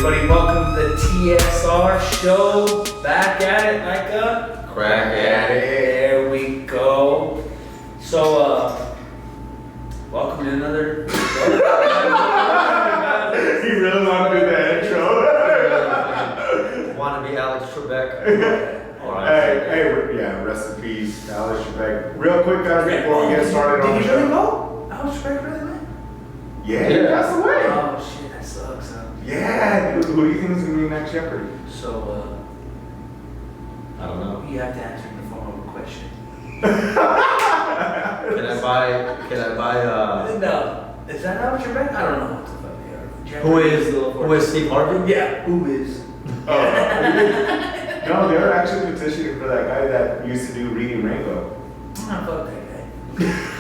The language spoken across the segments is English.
everybody, welcome to the TSR show. Back at it like a crack at it. There we go. So, welcome to another show. You really want to do that intro? Want to be Alex Trebek? Yeah, rest in peace, Alex Trebek. Real quick, guys, before we get started on the Did he show. really go? Alex Trebek really went? Yeah, he passed away. Oh shit, that sucks. Huh? Yeah, who do you think is going to be next Jeopardy? So, I don't know. you have to answer in the form of a question. Can I buy? No. Is that Alex Trebek? I don't know what the fuck they are. Who is Steve Harvey? Yeah, who is? Oh, no, they're actually petitioning for that guy that used to do Reading Rainbow. Oh, fuck that guy.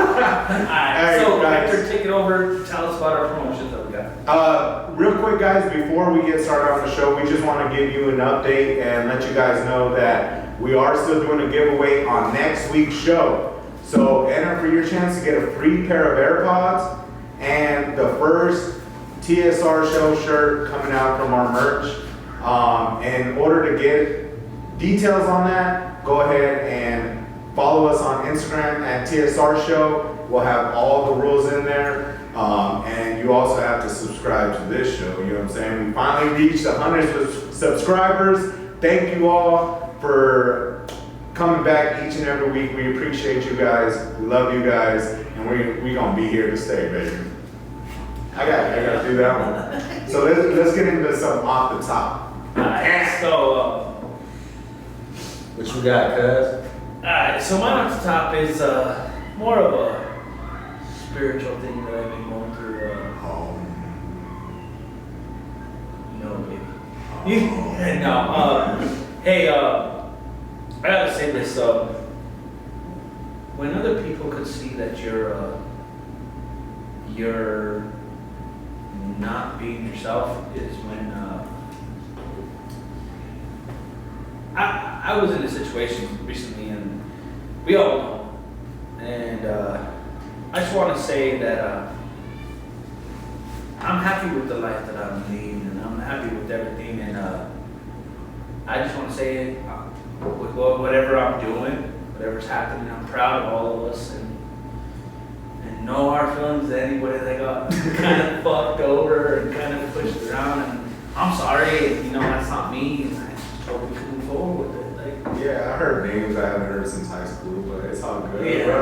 Alright, Hey, so guys. Hector, take it over. Tell us about our promotions that we got. Real quick, guys, before we get started on the show, we just want to give you an update and let you guys know that we are still doing a giveaway on next week's show. So enter for your chance to get a free pair of AirPods and the first TSR show shirt coming out from our merch. In order to get details on that, go ahead and follow us on Instagram at TSR Show. We'll have all the rules in there. And you also have to subscribe to this show. You know what I'm saying? We finally reached 100 subscribers. Thank you all for coming back each and every week. We appreciate you guys. We love you guys. And we're going to be here to stay, baby. I got to do that one. So let's get into some off the top. Alright, so, What you got, cuz? alright, so my off the top is more of a spiritual thing that I've been going through. No, baby. No, hey, I gotta say this, when other people could see that you're not being yourself is when, I was in a situation recently, and we all know, and I just want to say that I'm happy with the life that I'm leading, and I'm happy with everything, and I just want to say with whatever I'm doing, whatever's happening, I'm proud of all of us, and no hard feelings to anybody that got kind of fucked over and kind of pushed around, and I'm sorry, you know, that's not me, and I just hope we can move forward with it. Like, Yeah, I heard names I haven't heard since high school, but it's all good. Yeah. Bro.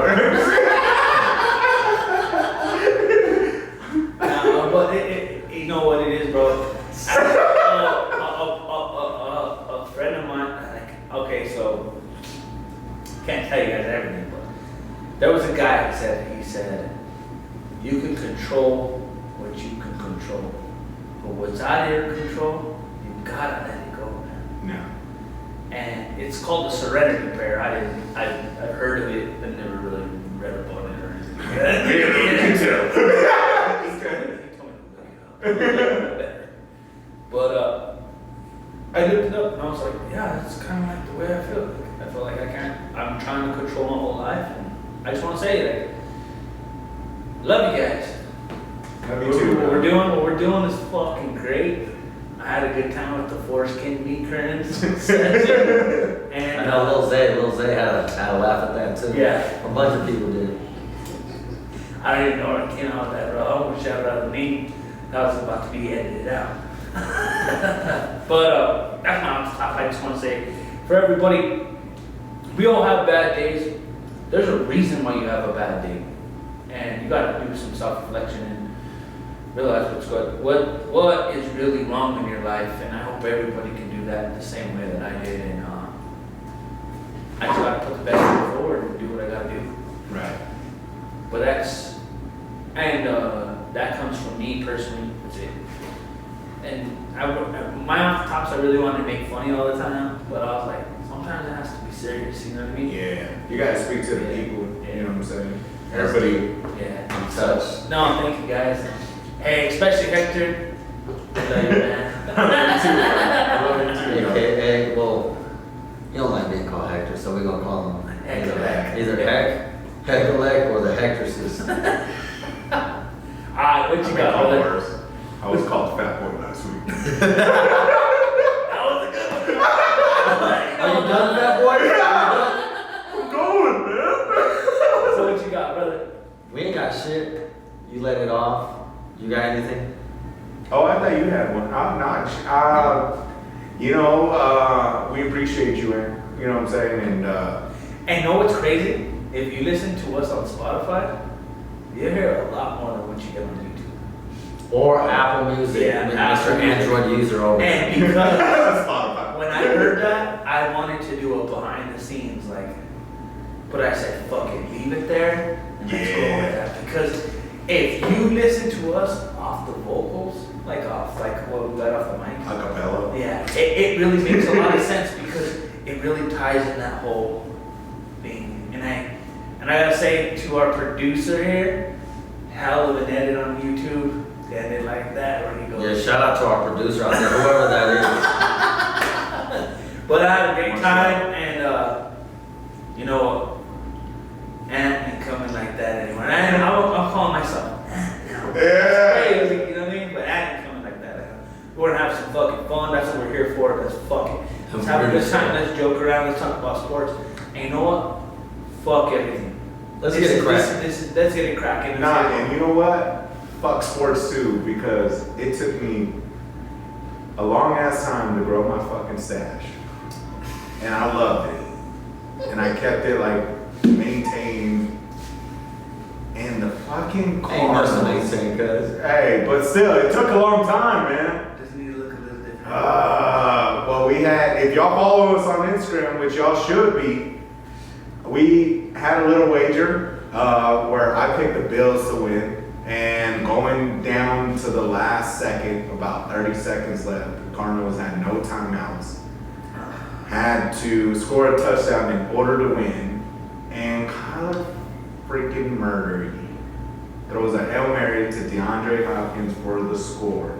but you know what it is, bro. A friend of mine, like, okay, so can't tell you guys everything, but there was a guy he said, you can control what you can control, but what's out of your control, you gotta let it go, man. No. And it's called the Serenity Prayer. I've heard of it, but never really read up on it or anything. He told me to look it up. But I looked it up and I was like, yeah, it's kind of like the way I feel. Like, I feel like I'm trying to control my whole life. And I just want to say, like, love you guys. Love you too, What bro. we're doing is fucking great. I had a good time with the foreskin meat currents. And I know Lil Zay had a laugh at that too. Yeah. A bunch of people did. I didn't know it came out that raw. I wish out of me. That was about to be edited out. But that's not off the top. I just want to say, for everybody, we all have bad days. There's a reason why you have a bad day, and you got to do some self-reflection and realize what's good, what is really wrong in your life. And I hope everybody can do that the same way that I did. And I just got to put the best foot forward and do what I got to do. Right. But that comes from me personally. That's it. And my off the tops, I really wanted to make funny all the time, but I was like, sometimes it has to be serious. You know what I mean? Yeah. You gotta speak to the people. Yeah. You know what I'm saying? Everybody. Yeah. I'm touched. No, thank you guys. Hey, especially Hector. I love you, man. I love you too. bro. AKA, well, you don't like being called Hector, so we're gonna call him either Heck or the Hectresses. Alright, what you got? I was called Fat Boy last sweet. That was a good one. Are you done, fat boy? Are you done? I'm going, man. So what you got, brother? We ain't got shit. You let it off. You got anything? Oh, I thought you had one. I'm not. We appreciate you, man. You know what I'm saying? And know what's crazy? If you listen to us on Spotify, you hear a lot more than what you get on YouTube. Or Apple Music, Yeah, Mr. Apple Music. Android user over. And because Spotify. when I heard that, I wanted to do a behind the scenes, but I said, fuck it, leave it there, and let's go with that. Because if you listen to us off the vocals, what we got off the mic, Acapella. yeah, it really makes a lot of sense because it really ties in that whole thing. And I gotta say to our producer here, hell of an edit on YouTube, edit like that where he goes. Yeah, shout out to our producer out there, whoever that But I had a great time, and Ant coming like that anymore. And I'm calling myself Ant now. Yeah. Crazy, you know what I mean? But Ant coming like that. We're gonna have some fucking fun. That's what we're here for. Let's fuck it. Let's have a good time. Let's joke around. Let's talk about sports. And you know what? Fuck everything. is. Let's get it cracking. Let's get it cracking. Nah, and you know what? Fuck sports too, because it took me a long ass time to grow my fucking stash. And I loved it. And I kept it maintained. And the fucking Ain't nothing to Cardinals. maintain, cuz. Hey, but still, it took a long time, man. Does it need to look a little different? Well, if y'all follow us on Instagram, which y'all should be, we had a little wager where I picked the Bills to win. And going down to the last second, about 30 seconds left, the Cardinals had no timeouts. Had to score a touchdown in order to win. And Kyler freaking Murray throws a Hail Mary to DeAndre Hopkins for the score.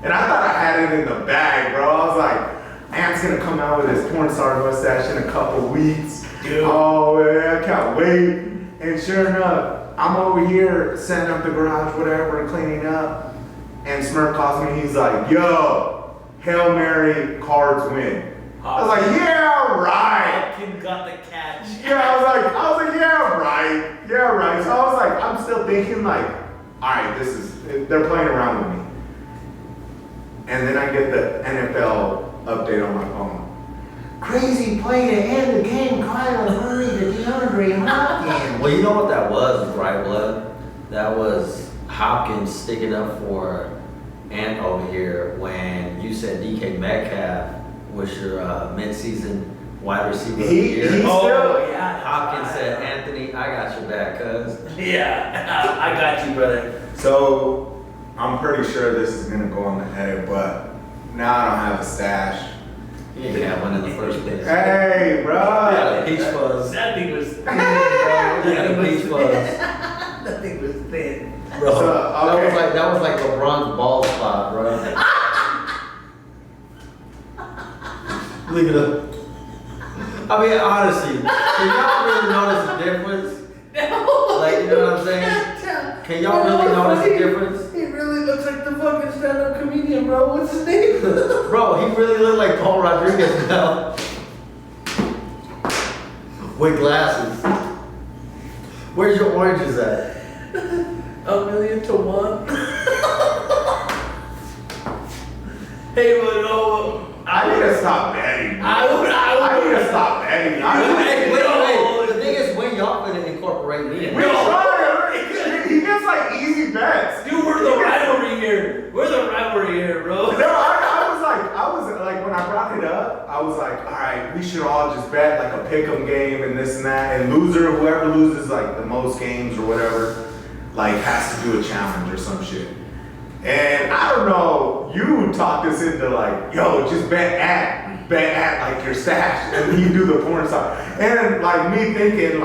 And I thought I had it in the bag, bro. I was like, Ant's gonna come out with his porn star mustache in a couple weeks. Dude. Oh man, I can't wait. And sure enough, I'm over here setting up the garage, whatever, cleaning up. And Smirk calls me, he's like, yo, Hail Mary, Cards win. I was like, yeah, right. Hopkins got the catch. Yeah, I was like, yeah, right. Yeah, right. So I was like, I'm still thinking all right, they're playing around with me. And then I get the NFL update on my phone. Crazy play to end the game, Kyler Murray to DeAndre Hopkins. Well, you know what that was, right, Blood? That was Hopkins sticking up for Ant over here when you said DK Metcalf was your mid-season wide receiver of the year. He still, yeah. Hopkins said, Anthony, I got your back, cuz. Yeah, I got you, brother. So I'm pretty sure this is gonna go on the edit, but now I don't have a stash. You didn't have one in the first place. Hey, bro. Yeah, peach fuzz. That thing was thin, bro. Yeah, the peach fuzz. That thing was thin. Bro, So, okay. that was like LeBron's ball spot, bro. Leave it up. I mean, honestly, can y'all really notice the difference? Like, you know what I'm saying? Can y'all really notice the difference? He really looks like the fucking stand-up comedian, bro. What's his name? Bro, he really looked like Paul Rodriguez now. With glasses. Where's your oranges at? 1,000,000 to 1. Hey, but no, I need to stop betting. I would. I need to stop betting. Wait. The thing is, when y'all finna incorporate me in We try. He gets easy bets. Dude, we're the rivalry here. We're the rivalry here, bro. No, I was like, when I brought it up, I was like, all right, we should all just bet a pick'em game and this and that, and whoever loses the most games or whatever, has to do a challenge or some shit. And I don't know, you talked us into yo, just bet at your stash, and you do the porn side. And me thinking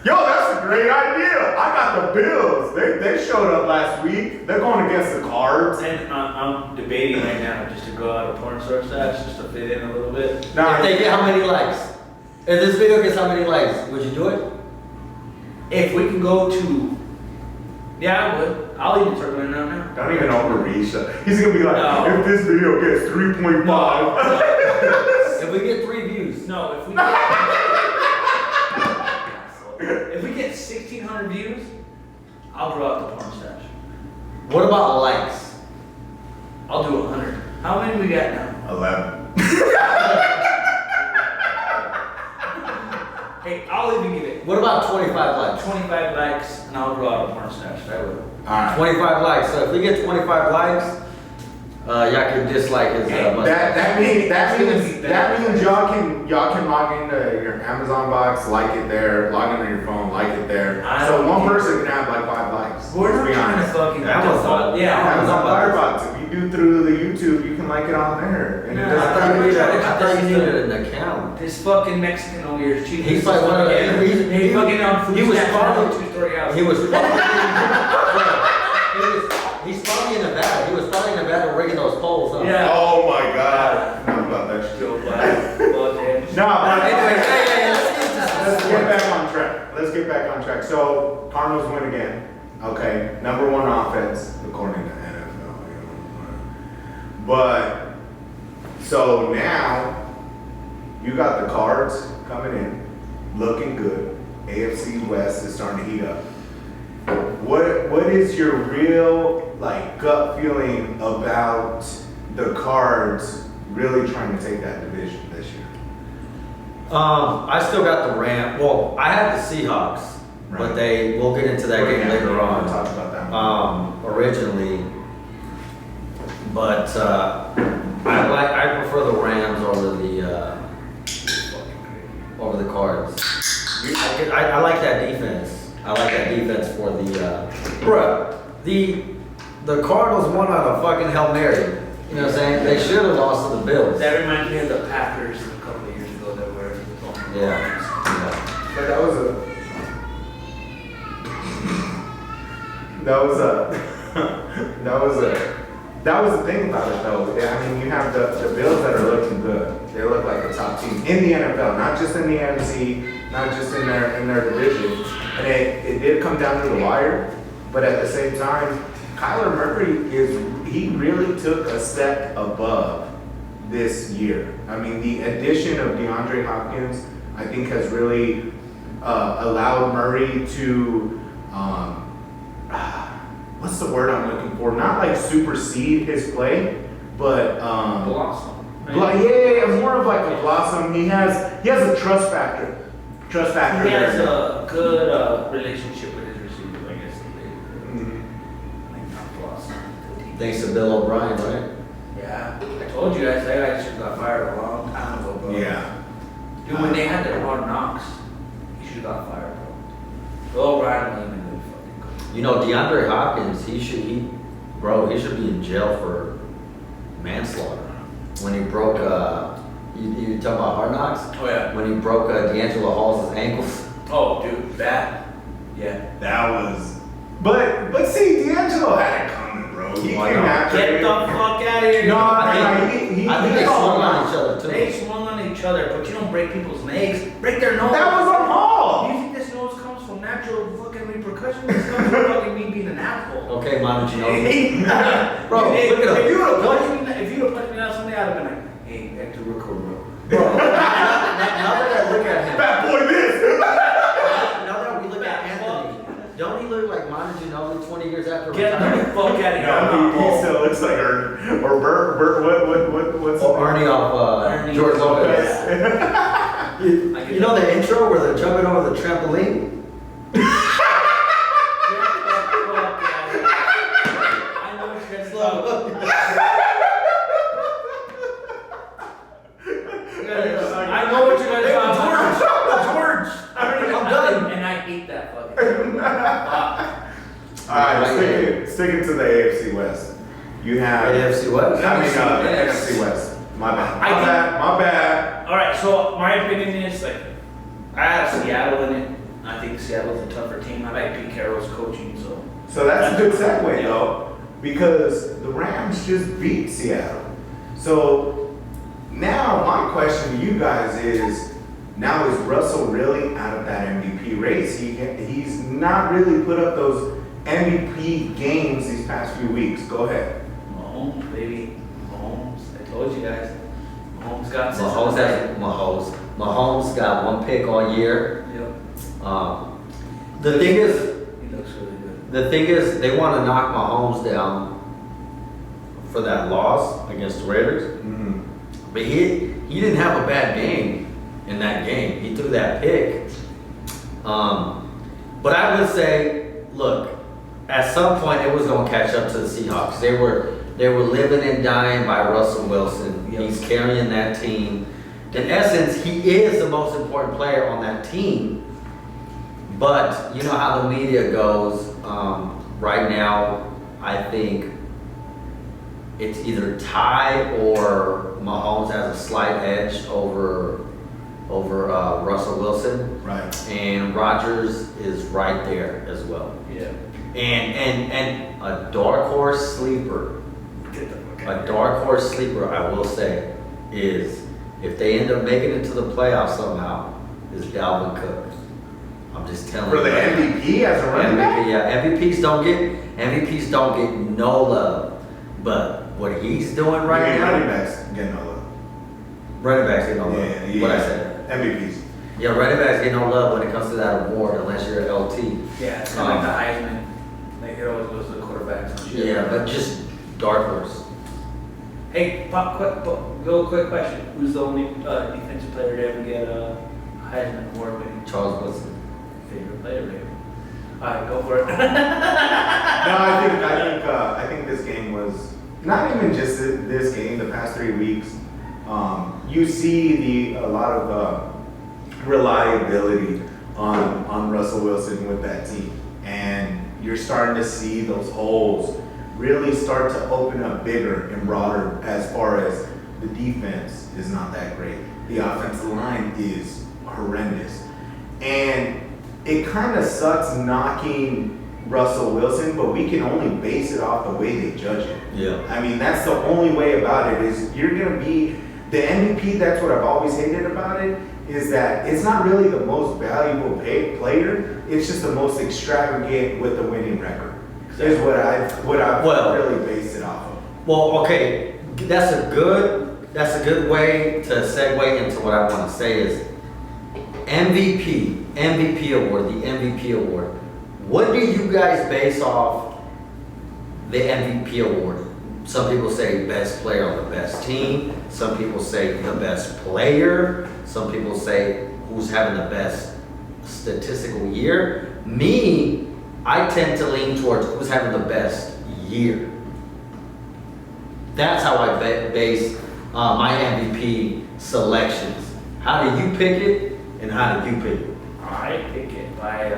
yo, that's a great idea. I got the Bills. They showed up last week. They're going against the Cards. And I'm debating right now just to go out of porn star stats just to fit in a little bit. If they get how many likes? If this video gets how many likes, would you do it? If we can go to, yeah, I would. I'll even start going out now. Don't even overreach. He's gonna be like, No. if this video gets 3.5. If we get 3 views. No, if we get 1,600 views, I'll grow out the porn stash. What about likes? I'll do 100. How many we got now? 11. Hey, I'll even give it What about 25 likes? 25 likes, and I'll grow out a porn stash. That would. Alright. 25 likes. So if we get 25 likes, y'all can dislike his mustache. That means y'all can log into your Amazon box, like it there, log into your phone, like it there. I So don't one care. person can have like 5 likes. We're Let's not be trying to honest. fucking Amazon. Yeah, Amazon Firebox. If you do through the YouTube, you can like it on there. And it Yeah. doesn't I thought matter. you needed an account. This fucking Mexican over here is cheating. He's like one of the- He's fucking on food he was stamps probably- and a 2-story house. He was he's probably in Nevada. He was probably in Nevada rigging those poles. Huh? Yeah. Oh my God. Enough about that shit. Joe Biden. Well, damn. No, but Anyway, hey, let's get back on track. Let's get back on track. So Cardinals win again. Okay, number 1 offense according to NFL. But so now you got the Cards coming in, looking good. AFC West is starting to heat up. What is your real like gut feeling about the Cards really trying to take that division this year? I still got the Rams. Well, I had the Seahawks, but we'll get into that game later We'll on. talk about that. Originally, but I prefer the Rams over the Cards. I like that defense. I like that defense for the the Cardinals won on a fucking Hail Mary. You know what I'm saying? They should have lost to the Bills. That reminds me of the Packers a couple of years ago that were. Yeah. But that was the thing about it though. I mean, you have the Bills that are looking good. They look like a top team in the NFL, not just in the NFC, not just in their division. And it did come down to the wire, but at the same time, Kyler Murray he really took a step above this year. I mean, the addition of DeAndre Hopkins, I think, has really allowed Murray to, what's the word I'm looking for? Not like supersede his play, but Blossom. more of like a blossom. He has a trust factor. He has there. a good relationship with his receiver, I guess. Mhm. Like not Blossom. Thanks to Bill O'Brien, right? Yeah, I told you guys that guy should have got fired a long time ago, bro. Yeah. Dude, when they had their Hard Knocks, he should have got fired, bro. Bill O'Brien wasn't even good fucking coach. You know, DeAndre Hopkins, he should be in jail for manslaughter. When he broke, you talking about Hard Knocks? Oh yeah. When he broke D'Angelo Hall's ankles. Oh, dude, that. Yeah. That was. But see, D'Angelo had it coming, bro. He Why came not? after Get it. the fuck out of here. No, I think they swung on each other too. They swung on each other, but you don't break people's legs. Break their nose. That was on Hall. You think this nose comes from natural fucking repercussions? This comes from fucking me being an asshole. Okay, Manu Ginobili. Bro, Bro, if, look at him. if you would have punched me, now Sunday, I'd have been like, hey, back to record, bro. Bro, now that I look at him, Fat boy this. now that we look at Anthony, don't he look like Manu Ginobili 20 years after Get the retirement? fuck out of here. No, he still looks like Ernie. Or Bert, what's Or Ernie off Ernie. George Lopez. Yeah. You know the intro where they're jumping over the trampoline? Get the fuck out of here. I know what you're talking about. I know what you guys are talking about. George! I'm done. And I hate that fucking Alright, sticking to the AFC West. You have AFC West? I mean, NFC West. My bad. I think- My bad. Alright, so my opinion is like, I have Seattle in it. I think Seattle's a tougher team. I like Pete Carroll's coaching, so. So that's a good segue though, because the Rams just beat Seattle. So now my question to you guys is, now is Russell really out of that MVP race? He's not really put up those MVP games these past few weeks. Go ahead. Mahomes, baby. Mahomes. I told you guys. Mahomes got Mahomes got one pick all year. Yep. The thing is, He looks really good. the thing is, they want to knock Mahomes down for that loss against the Raiders. Mhm. But he didn't have a bad game in that game. He threw that pick. But I would say, look, at some point it was going to catch up to the Seahawks. They were living and dying by Russell Wilson. Yep. He's carrying that team. In essence, he is the most important player on that team. But you know how the media goes. Right now, I think it's either tied or Mahomes has a slight edge over Russell Wilson, Right. and Rodgers is right there as well. Yeah. And a dark horse sleeper, Get the fuck a dark horse sleeper, I will say, is if they end up making it to the playoffs somehow, is Dalvin Cook. I'm just telling For you. the right now. MVP as a running back? MVP, yeah, MVPs don't get no love, but what he's doing right You mean now, running backs get no love. running backs get no love. Yeah. What I said. MVPs. Yeah, running backs get no love when it comes to that award unless you're an LT. Yeah, it's kind of like the Heisman. Like it always goes to the quarterbacks and shit. Yeah, but just dark horse. Hey, real quick question. Who's the only defensive player to ever get a Heisman Award winning? Charles Woodson. Favorite player, maybe. Alright, go for it. No, I think this game was not even just this game. The past 3 weeks, you see a lot of reliability on Russell Wilson with that team, and you're starting to see those holes really start to open up bigger and broader. As far as the defense is not that great, the offensive line is horrendous, and it kind of sucks knocking Russell Wilson, but we can only base it off the way they judge it. Yeah. I mean, that's the only way about it is you're going to be the MVP. That's what I've always hated about it, is that it's not really the most valuable player. It's just the most extravagant with the winning record. Is what I've Well- really based it off of. Well, okay, that's a good way to segue into what I want to say is MVP award, the MVP award. What do you guys base off the MVP award? Some people say best player on the best team. Some people say the best player. Some people say who's having the best statistical year. Me, I tend to lean towards who's having the best year. That's how I base my MVP selections. How do you pick it, and how do you pick it? I pick it by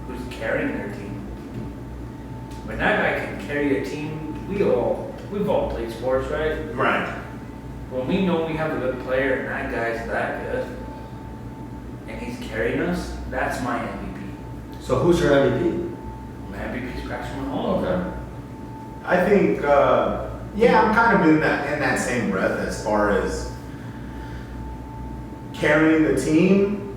who's carrying their team. When that guy can carry a team, we've all played sports, right? Right. When we know we have a good player and that guy's that good, and he's carrying us, that's my MVP. So who's your MVP? My MVP's Patrick Mahomes. I think, I'm kind of in that same breath as far as carrying the team,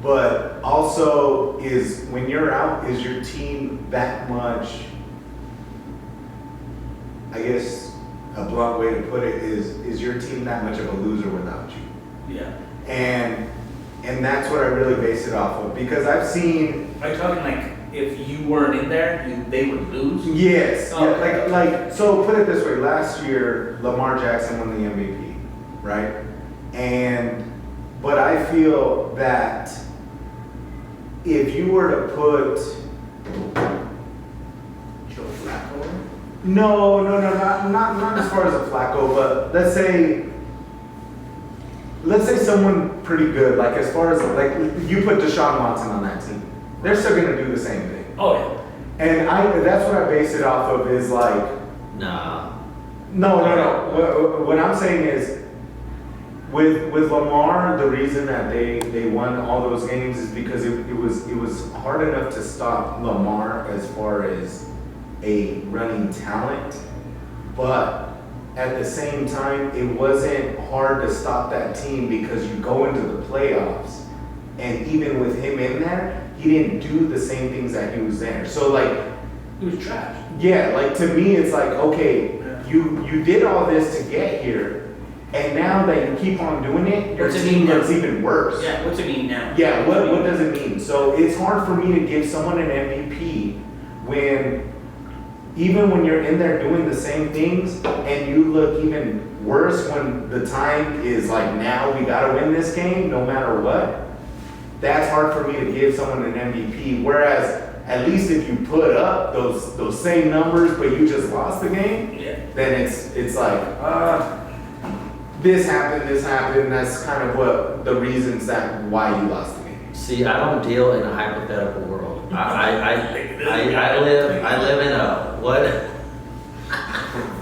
but also is when you're out, is your team that much? I guess a blunt way to put it is your team that much of a loser without you? Yeah. And that's what I really base it off of, because I've seen. Are you talking like if you weren't in there, they would lose? Yes, Oh, yeah, like so. Put it this way: last year, Lamar Jackson won the MVP, right? But I feel that if you were to put Joe Flacco? no, not as far as a Flacco, but let's say someone pretty good, like as far as like you put Deshaun Watson on that team, they're still gonna do the same thing. Oh yeah. And that's what I base it off of is like. Nah. No. What I'm saying is, with Lamar, the reason that they won all those games is because it was hard enough to stop Lamar as far as a running talent, but at the same time, it wasn't hard to stop that team because you go into the playoffs, and even with him in there, he he didn't do the same things that he was there. So like, He was trash. yeah, like to me, it's like, okay, Yeah. you did all this to get here, and now that you keep on doing it, your What's it team mean now? looks even worse. Yeah, what's it mean now? Yeah, what does it mean? So it's hard for me to give someone an MVP when, even when you're in there doing the same things and you look even worse when the time is like, now we gotta win this game no matter what. That's hard for me to give someone an MVP. Whereas at least if you put up those same numbers but you just lost the game, Yeah. then it's like, this happened, that's kind of what the reasons that why you lost the game. See, I don't deal in a hypothetical world. I live in a what?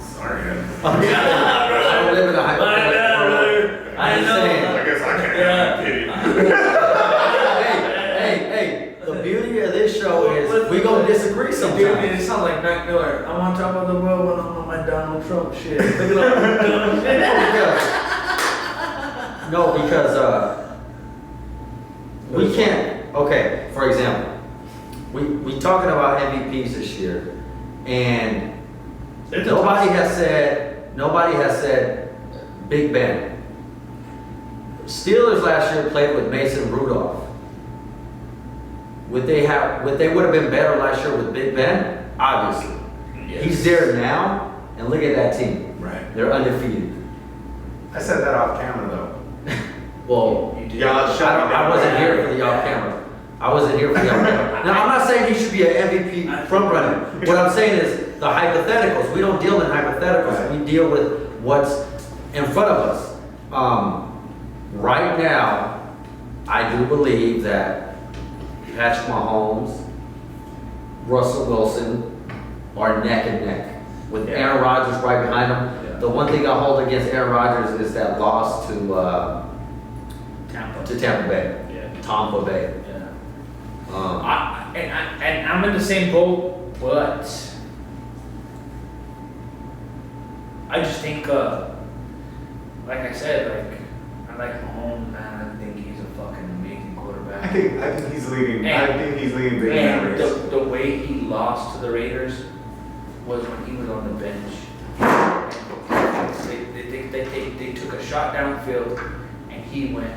Sorry. I don't live in a hypothetical world. I'm saying. I guess I can't Hey, the beauty of this show is we gonna disagree Dude, sometimes. it sounds like Mac Miller. I want to talk about the world when I'm on my Donald Trump shit. Look at all this dumb shit. Because we can't, okay, for example, we talking about MVPs this year, and nobody has said Big Ben. Steelers last year played with Mason Rudolph. Would they would have been better last year with Big Ben? Obviously. Yes. He's there now, and look at that team. Right. They're undefeated. I said that off camera though. Well, You did. Y'all shut me down. I wasn't here for the off camera. I wasn't here for the off camera. Now, I'm not saying he should be an MVP front runner. What I'm saying is the hypotheticals. We don't deal in hypotheticals. Right. We deal with what's in front of us. Right now, I do believe that Patrick Mahomes, Russell Wilson are neck and neck with Yeah. Aaron Rodgers right behind him. Yeah. The one thing I hold against Aaron Rodgers is that loss to Tampa. Tampa Bay, Yeah. Tampa Bay. Yeah. Um, And I'm in the same boat, but I just think, like I said, I like Mahomes, man. I think he's a fucking amazing quarterback. I think he's leading. I think he's leading big in that And race. the way he lost to the Raiders was when he was on the bench. They took a shot downfield, and he went.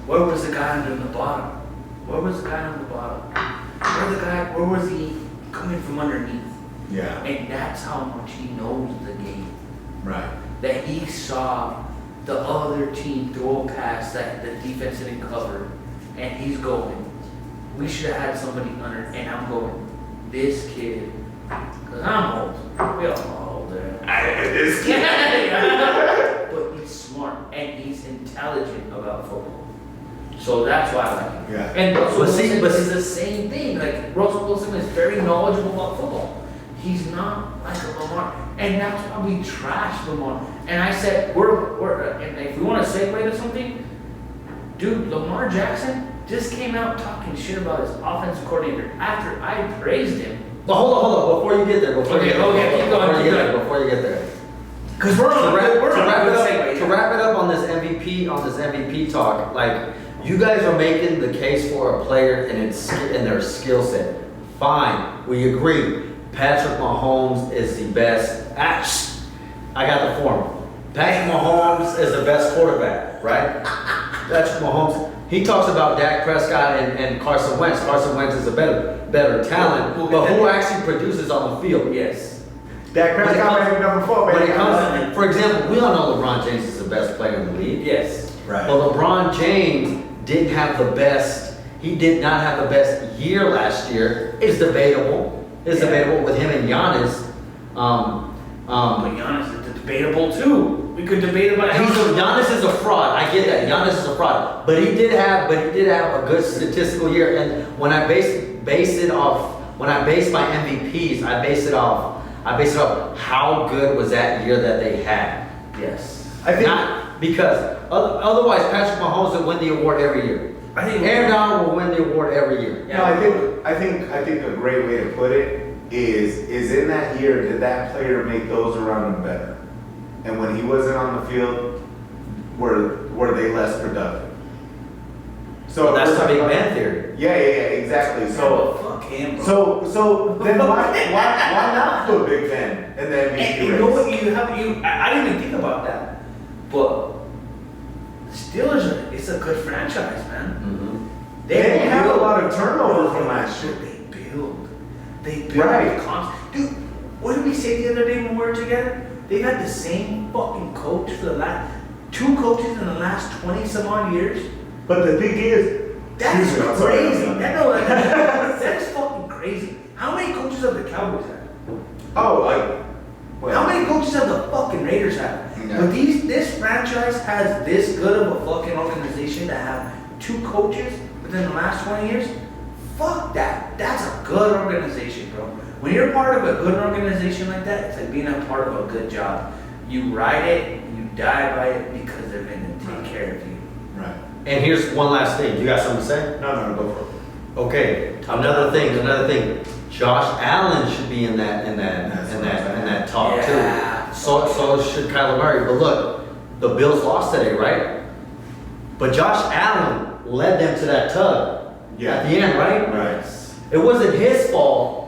Where was the guy under the bottom? Where was the guy on the bottom? Where was he coming from underneath? Yeah. And that's how much he knows the game. Right. That he saw the other team throw a pass that the defense didn't cover, and he's going, we should have had somebody under, and I'm going, this kid, because I'm old. We all know how old they are. This kid. But he's smart, and he's intelligent about football. So that's why I like him. Yeah. And Russell But see- Wilson but- is the same thing. Like, Russell Wilson is very knowledgeable about football. He's not like a Lamar. And that's why we trash Lamar. And I said, and if we want to segue to something, dude, Lamar Jackson just came out talking shit about his offensive coordinator after I praised him. But hold on, before you get there, Okay, keep going. before you get there. Because we're on a good segue. To wrap it up on this MVP talk, like, you guys are making the case for a player and their skill set. Fine, we agree. Patrick Mahomes is the best. I got the form. Patrick Mahomes is the best quarterback, right? Patrick Mahomes. He talks about Dak Prescott and Carson Wentz. Carson Wentz is a better talent, but who actually produces on the field? Yes. Dak Prescott ranked number 4, When baby. it comes, for example, we all know LeBron James is the best player in the league. Yes. Right. But LeBron James didn't have the best. He did not have the best year last year. It's debatable. It's debatable with him and Giannis. But Giannis is debatable too. We could debate about Giannis is a fraud. I get that. Giannis is a fraud. But he did have a good statistical year. And when I base my MVPs, I base it off how good was that year that they had. Yes. I think. Not because otherwise Patrick Mahomes would win the award every year. I think Aaron Donald will win the award every year. No, I think a great way to put it is in that year, did that player make those around him better? And when he wasn't on the field, were they less productive? So That's we're the talking Big about- Ben theory. Yeah, exactly. So, fuck him, bro. so then why not put Big Ben in the MVP And you race? know what I didn't even think about that. But Steelers, it's a good franchise, man. Mm-hmm. They have a lot of turnover from last year. They build Right. Dude, what did we say the other day when we were together? They've had the same fucking coach for the last, 2 coaches in the last 20 some odd years. But the thing is, That's excuse me, I'm sorry, crazy. I'm sorry. That's fucking crazy. How many coaches have the Cowboys had? Oh, How many coaches have the fucking Raiders had? Yeah. But this franchise has this good of a fucking organization to have 2 coaches within the last 20 years? Fuck that. That's a good organization, bro. When you're part of a good organization like that, it's like being a part of a good job. You ride it, you die by it because they're gonna take care of you. Right. And here's one last thing. You got something to say? No, go for it. Okay. Another thing. Josh Allen should be in that talk Yeah. too. So should Kyler Murray. But look, the Bills lost today, right? But Josh Allen led them to that tug Yeah. at the end, right? Right. It wasn't his fault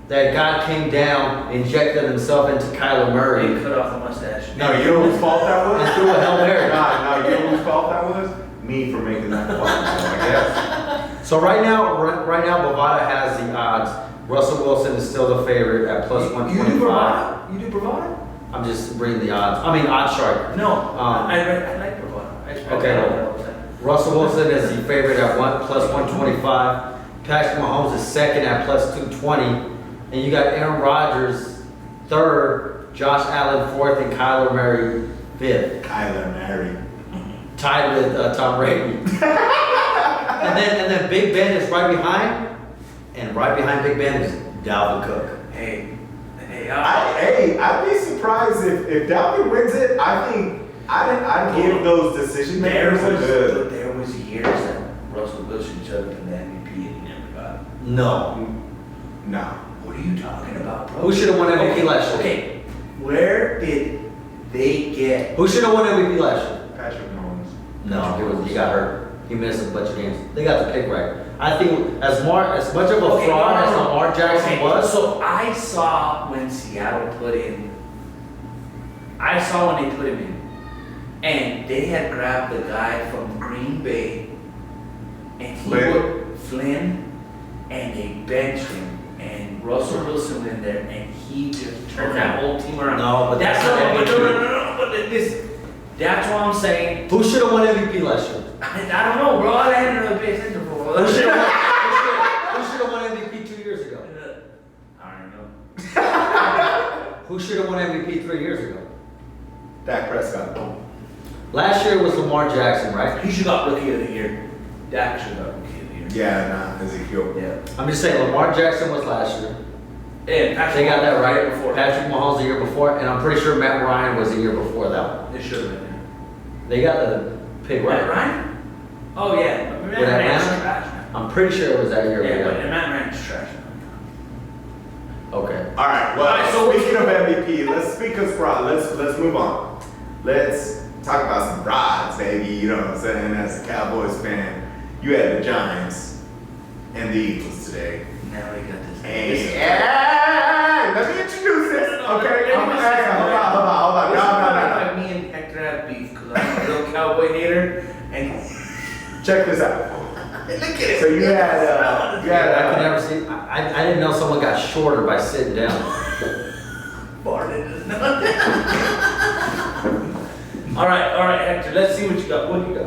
that God came down, injected himself into Kyler They Murray. cut off the mustache. No, you know whose fault that was? And threw a Hail Mary. No, you know whose fault that was? Me for making that call, so I guess. So right now, Bovada has the odds. Russell Wilson is still the favorite at plus You 125. do bravado? You do bravado? I'm just reading the odds. I mean, odds shark. No, I like bravado. Okay. Russell Wilson is the favorite at plus 125. Patrick Mahomes is second at plus 220. And you got Aaron Rodgers third, Josh Allen fourth, and Kyler Murray fifth. Kyler Murray. Tied with Tom Brady. and then Big Ben is right behind. And right behind Big Ben is Dalvin Cook. Hey, I'd be surprised if Dalvin wins it. I think I'd give those decision makers a good. there was years that Russell Wilson should have been the MVP and he never got it. No. No. What are you talking about, bro? Who should have won MVP last year? Okay, where did they get? Who should have won MVP last year? Patrick Mahomes. No, he got hurt. He missed a bunch of games. They got the pick right. I think as much of a fraud as Lamar Jackson was. So I saw when Seattle put in. I saw when they put him in, and they had grabbed the guy from Green Bay, and Flynn, and they benched him, and Russell Wilson went in there, and he just turned that whole team around. No, but that's not. not No. But this. That's what I'm saying. Who should have won MVP last year? I don't know, bro. I didn't really pay attention for Who should have won MVP 2 years ago? I don't know. Who should have won MVP 3 years ago? Dak Prescott. Last year was Lamar Jackson, right? He should got Rookie of the Year. Dak should got Rookie of the Year. Yeah, Ezekiel. Yeah. I'm just saying Lamar Jackson was last year. And Patrick They got that Mahomes right. the year before. Patrick Mahomes the year before, and I'm pretty sure Matt Ryan was the year before that one. They should have been. They got the pick Matt right. Ryan? Oh yeah. Matt With Ryan's Atlanta? trash, man. I'm pretty sure it was that year. Yeah, but Matt Ryan's trash. Okay. All right. Well, All right, so speaking of MVP, let's speak of fraud. Let's move on. Let's talk about some frauds, baby. You know what I'm saying? As a Cowboys fan, you had the Giants and the Eagles today. Now we got this. Hey, let me introduce this. Okay. Hold on. No. Me and Hector have beef because I'm a real cowboy hater, and Check this out. look at it. So you had, I could never see. I didn't know someone got shorter by sitting down. farted. All right, Hector. Let's see what you got. What do you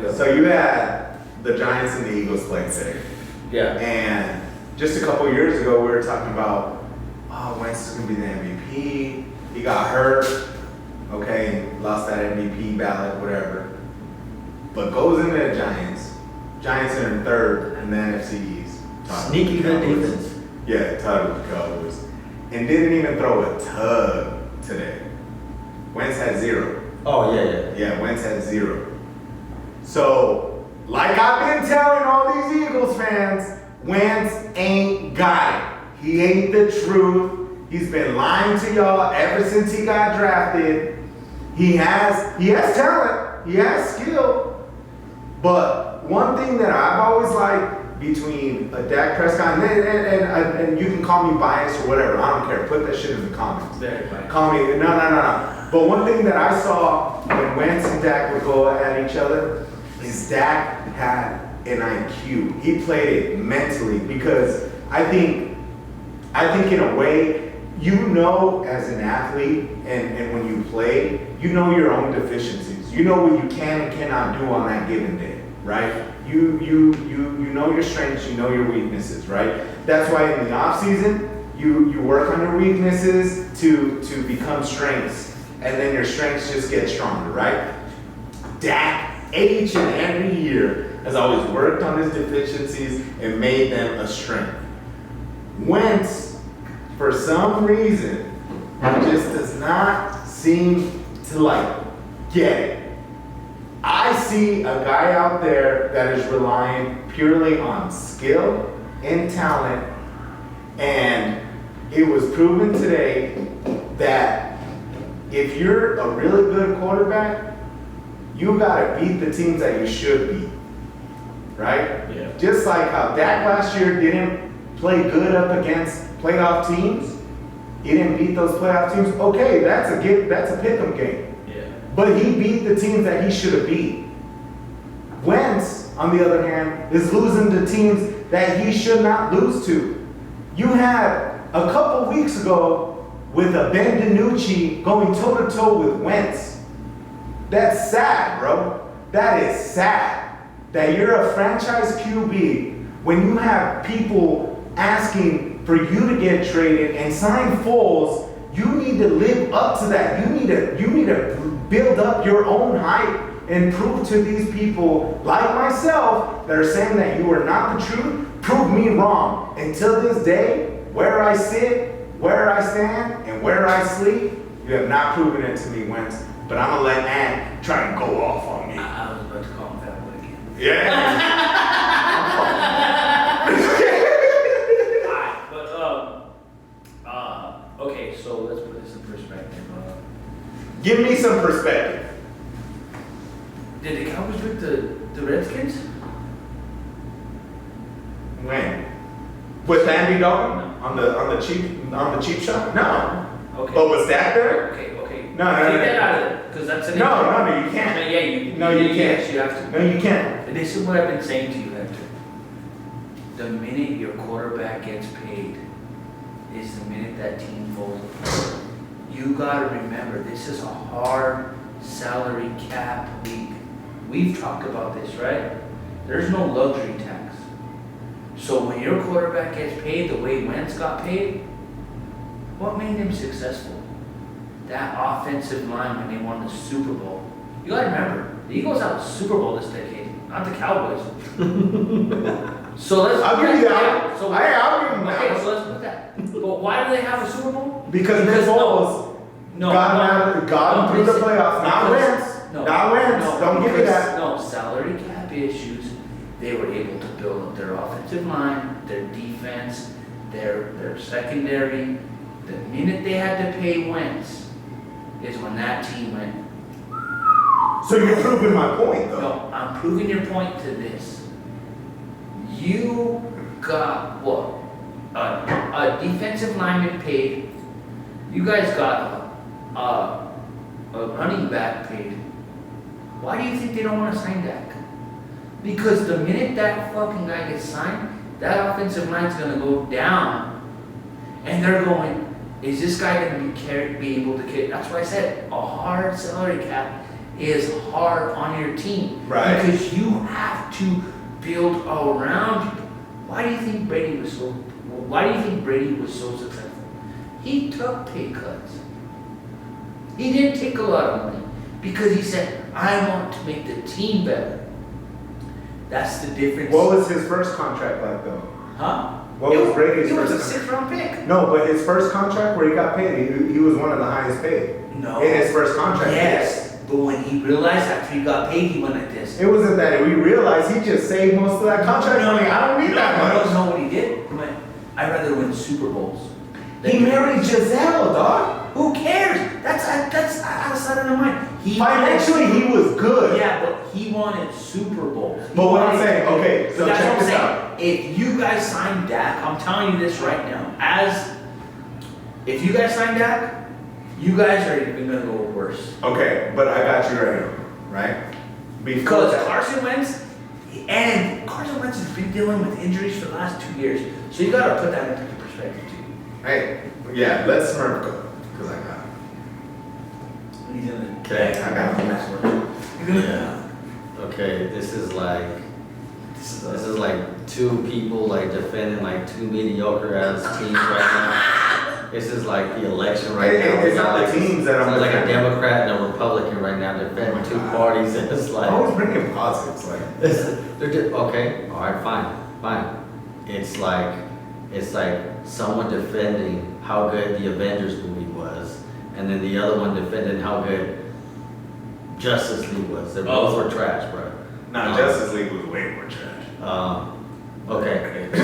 got? So you had the Giants and the Eagles playing today. Yeah. And just a couple years ago, we were talking about, oh, Wentz is going to be the MVP. He got hurt. Okay, lost that MVP ballot, whatever. But goes into the Giants. Giants are in third in the NFC East. Sneaky good Cowboys. defense. Yeah, tied with the Cowboys. And didn't even throw a tug today. Wentz had 0. Oh yeah. Yeah, Wentz had 0. So, like I've been telling all these Eagles fans, Wentz ain't got it. He ain't the truth. He's been lying to y'all ever since he got drafted. He has talent. He has skill. But one thing that I've always liked between a Dak Prescott, and you can call me biased or whatever, I don't care. Put that shit in the comments. Very funny. Call me, no. But one thing that I saw when Wentz and Dak would go at each other is Dak had an IQ. He played it mentally because I think in a way, you know as an athlete and when you play, you know your own deficiencies. You know what you can and cannot do on that given day, right? You know your strengths, you know your weaknesses, right? That's why in the off season, you work on your weaknesses to become strengths. And then your strengths just get stronger, right? Dak, each and every year, has always worked on his deficiencies and made them a strength. Wentz, for some reason, just does not seem to get it. I see a guy out there that is relying purely on skill and talent, and it was proven today that if you're a really good quarterback, you gotta beat the teams that you should beat, right? Yeah. Just like how Dak last year didn't play good up against playoff teams, he didn't beat those playoff teams. Okay, that's a pick'em game. Yeah. But he beat the teams that he should have beat. Wentz, on the other hand, is losing to teams that he should not lose to. You had a couple weeks ago with a Ben DiNucci going toe-to-toe with Wentz. That's sad, bro. That is sad. That you're a franchise QB when you have people asking for you to get traded and sign Foles. You need to live up to that. You need to build up your own hype and prove to these people like myself that are saying that you are not the truth, prove me wrong. Until this day, where I sit, where I stand, and where I sleep, you have not proven it to me, Wentz. But I'm gonna let Ant try and go off on me. I was about to call him that way again. Yeah. Alright, but okay, so let's put this in perspective. Give me some perspective. Did the Cowboys beat the Redskins? When? With Andy Dalton on the cheap shot? No. Okay. But was that there? Okay. No. Take that out of it, because that's an No, injury. you can't. Yeah, you can't. Yes, you have to. No, you can't. And this is what I've been saying to you, Hector. The minute your quarterback gets paid is the minute that team falls apart. You gotta remember, this is a hard salary cap league. We've talked about this, right? There's no luxury tax. So when your quarterback gets paid the way Wentz got paid, what made him successful? That offensive line when they won the Super Bowl. You gotta remember, the Eagles have a Super Bowl this decade, not the Cowboys. So let's. I'll give you that. Yeah, so I'll give you that. Okay, so let's put that. But why do they have a Super Bowl? Because Nick Foles got him through the playoffs. Not Wentz. Not Wentz. Don't give me that. No, salary cap issues. They were able to build up their offensive line, their defense, their secondary. The minute they had to pay Wentz is when that team went. So you're proving my point, though. No, I'm proving your point to this. You got what? A defensive lineman paid. You guys got a running back paid. Why do you think they don't want to sign Dak? Because the minute that fucking guy gets signed, that offensive line's gonna go down, and they're going, is this guy gonna be able to carry? That's why I said a hard salary cap is hard on your team, Right. Because you have to build around people. Why do you think Brady was so? Why do you think Brady was so successful? He took pay cuts. He didn't take a lot of money because he said, "I want to make the team better." That's the difference. What was his first contract like, though? Huh? What was Brady's It was a first 6th-round pick. No, but his first contract where he got paid, he was one of the highest paid. No. In his first contract. Yes, but when he realized after he got paid, he went like this. It wasn't that we realized he just saved most of that contract money. I don't need that much. No, what he did? He went, I'd rather win Super Bowls. He married Giselle, dog. Who cares? That's outside of the mind. Financially, he was good. Yeah, but he wanted Super Bowls. But what I'm saying, okay, so That's check what I'm this saying. out. If you guys sign Dak, I'm telling you this right now. If you guys sign Dak, you guys are even gonna go worse. Okay, but I got you right here, right? Before Because that- Carson Wentz has been dealing with injuries for the last 2 years. So you gotta put that into perspective too. Hey, yeah, let Smurf go, because I got it. He's in the Okay, I got him. Yeah. Okay, this is like two people like defending like two mediocre ass teams right now. This is like the election right now. It's not the teams that I'm It's like a defending. Democrat and a Republican right now defending two parties, and it's I like always bring in politics, like. okay, all right, fine. It's like someone defending how good the Avengers movie was, and then the other one defending how good Justice League was. They both were trash, bro. Nah, Justice League was way more trash. Okay, so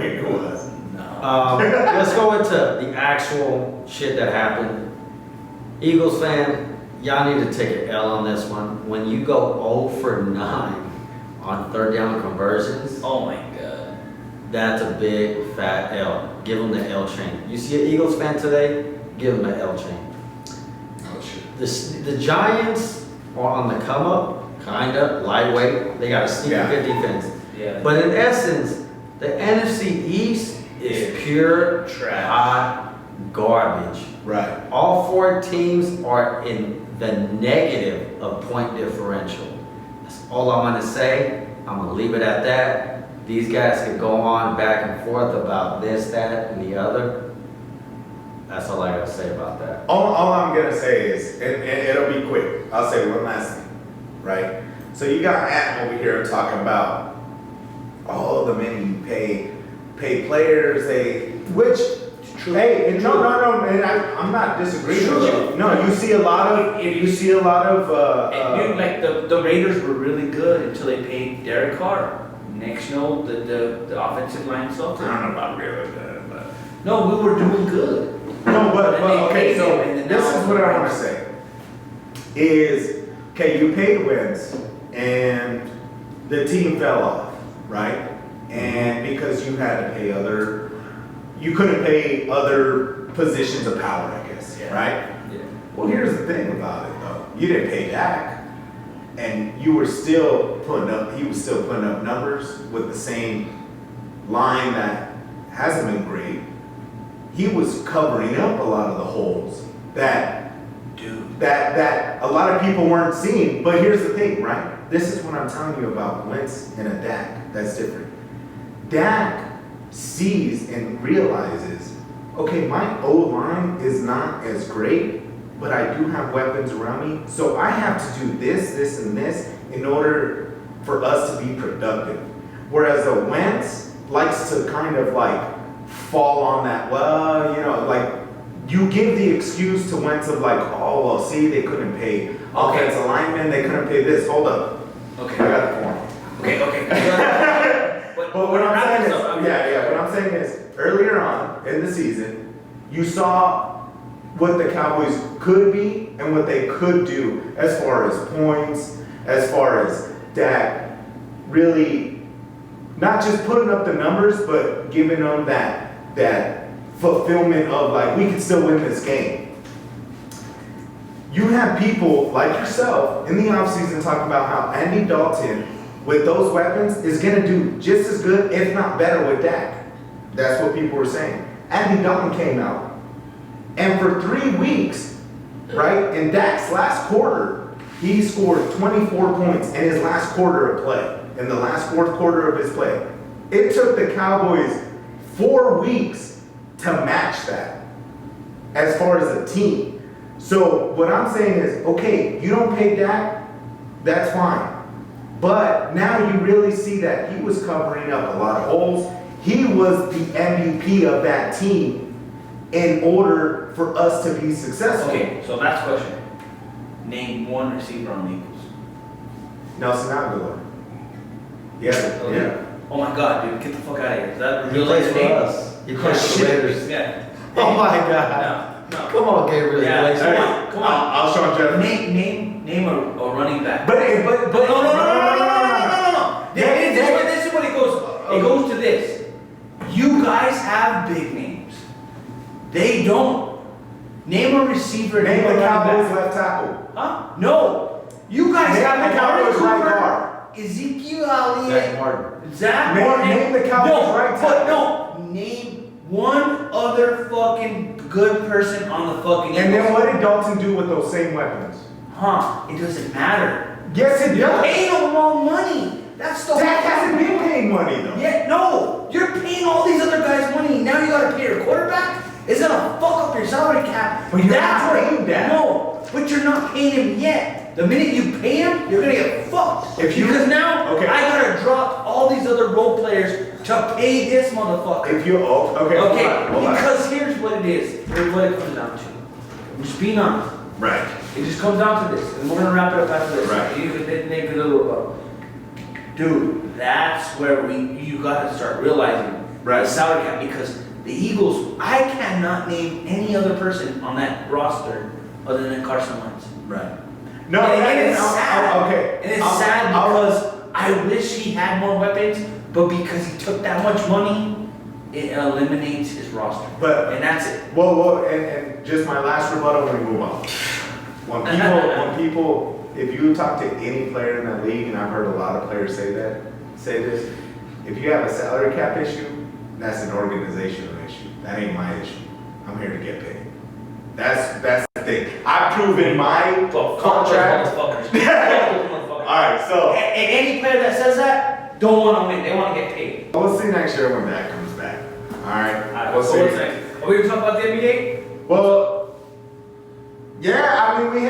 It was. let's go into the actual shit that happened. Eagles fan, y'all need to take an L on this one. When you go 0 for 9 on third down conversions, Oh my god. that's a big fat L. Give them the L chain. You see an Eagles fan today? Give them an L chain. Oh shit. The Giants are on the come up, kinda lightweight. They got a sneaky Yeah. good defense. Yeah. But in essence, the NFC East is pure Trash. hot garbage. Right. All four teams are in the negative of point differential. That's all I'm gonna say. I'm gonna leave it at that. These guys could go on back and forth about this, that, and the other. That's all I gotta say about that. All I'm gonna say is, and it'll be quick. I'll say one last thing, right? So you got Adam over here talking about all the money you pay players. True. Hey, no, and I'm not disagreeing with you. No, you see a lot of, And dude, like the Raiders were really good until they paid Derek Carr. Next, you know, the offensive line I sucked. don't know about really good, but. No, we were doing good. No, but then they okay, paid so him, and then this now is what I want to it's- say. Is, okay, you paid Wentz and the team fell off, right? And because you had to pay you couldn't pay other positions of power, I guess, Yeah. right? Yeah. Well, here's the thing about it though. You didn't pay Dak, and he was still putting up numbers with the same line that hasn't been great. He was covering up a lot of the holes that a lot of people weren't seeing. But here's the thing, right? This is what I'm telling you about Wentz and a Dak. That's different. Dak sees and realizes, okay, my O-line is not as great, but I do have weapons around me. So I have to do this, and this in order for us to be productive. Whereas a Wentz likes to kind of like fall on that, well, you know, like you give the excuse to Wentz of like, oh, well, see, they couldn't pay offensive linemen, they couldn't pay this. Hold up. Okay. I got the point. Okay. But what I'm saying is, what I'm saying is, earlier on in the season, you saw what the Cowboys could be and what they could do as far as points, as far as Dak really not just putting up the numbers, but giving them that fulfillment of like, we can still win this game. You have people like yourself in the offseason talking about how Andy Dalton, with those weapons, is going to do just as good, if not better, with Dak. That's what people were saying. Andy Dalton came out, and for 3 weeks, right, in Dak's last quarter, he scored 24 points in his last quarter of play, in the last fourth quarter of his play. It took the Cowboys 4 weeks to match that, as far as a team. So what I'm saying is, okay, you don't pay Dak, that's fine. But now you really see that he was covering up a lot of holes. He was the MVP of that team in order for us to be successful. Okay, so last question. Name one receiver on the Eagles. Nelson Aguilar. Yeah. Oh my god, dude, get the fuck out of here. Is that He real plays life for name? us. He plays for Shit. Raiders. Yeah. Oh my God. Come on, Gabriel. Yeah, Iglesias. all right, come on. I'll Sean Jeffery. Name a running back. But No. This is what it goes. It goes to this. You guys have big names. They don't. Name a receiver. Name a the running Cowboys back. left tackle. Huh? No. You guys Name have the Cowboys right guard. Ezekiel Zach Elliott. Martin. Zach Name- Martin. name the Cowboys right tackle. No. Name one other fucking good person on the fucking And then Eagles. what did Dalton do with those same weapons? Huh? It doesn't matter. Yes, it You're does. paying them all money. That's the Dak whole hasn't been paying money though. Yeah, no. You're paying all these other guys money. Now you gotta pay your quarterback. It's gonna fuck up your salary cap. But you're That's not where- paying Dak. No, but you're not paying him yet. The minute you pay him, you're gonna get fucked. If you- because now okay. I gotta drop all these other role players to pay this motherfucker. If you okay, Okay, hold on. because here's what it is. Here's what it comes down to. I'm just being honest. Right. It just comes down to this, and we're gonna wrap it up after this. Right. You can make a little dude, that's where you gotta start realizing Right. the salary cap, because the Eagles, I cannot name any other person on that roster other than Carson Wentz. Right. No, and it's sad. okay. And it's sad because I wish he had more weapons, but because he took that much money, it eliminates his roster. But- and that's it. Well, and just my last rebuttal when we move on. When people, if you talk to any player in that league, and I've heard a lot of players say this, if you have a salary cap issue, that's an organizational issue. That ain't my issue. I'm here to get paid. That's the thing. I've proven my contract. All right, so And any player that says that don't want to win. They want to get paid. we'll see next year when that comes back. All right, we'll so see. what's next? Are we gonna talk about the NBA? Well, yeah, I mean,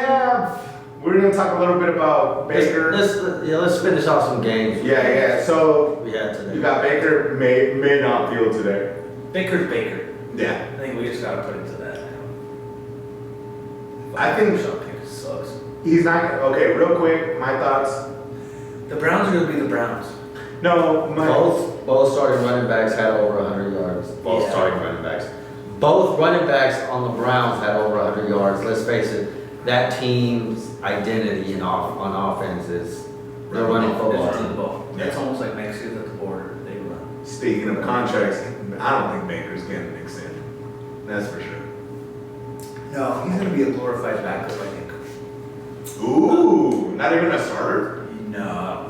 we're gonna talk a little bit about Baker. Let's finish off some games. Yeah, so We had today. you got Baker, may not field today. Baker's Baker. Yeah. I think we just gotta put it to that. I think- Sean Pickett sucks. He's not, okay, real quick, my thoughts. The Browns are gonna be the Browns. No, Both starting running backs had over 100 yards. Both Yeah. starting running backs. Both running backs on the Browns had over 100 yards. Let's face it, that team's identity on offense is they're running football Just run the team. ball. Yeah. It's almost like Mexico at the border. They run. speaking of contracts, I don't think Baker's getting an extension. That's for sure. No, he's gonna be a glorified backup, I think. Ooh, not even a starter? No.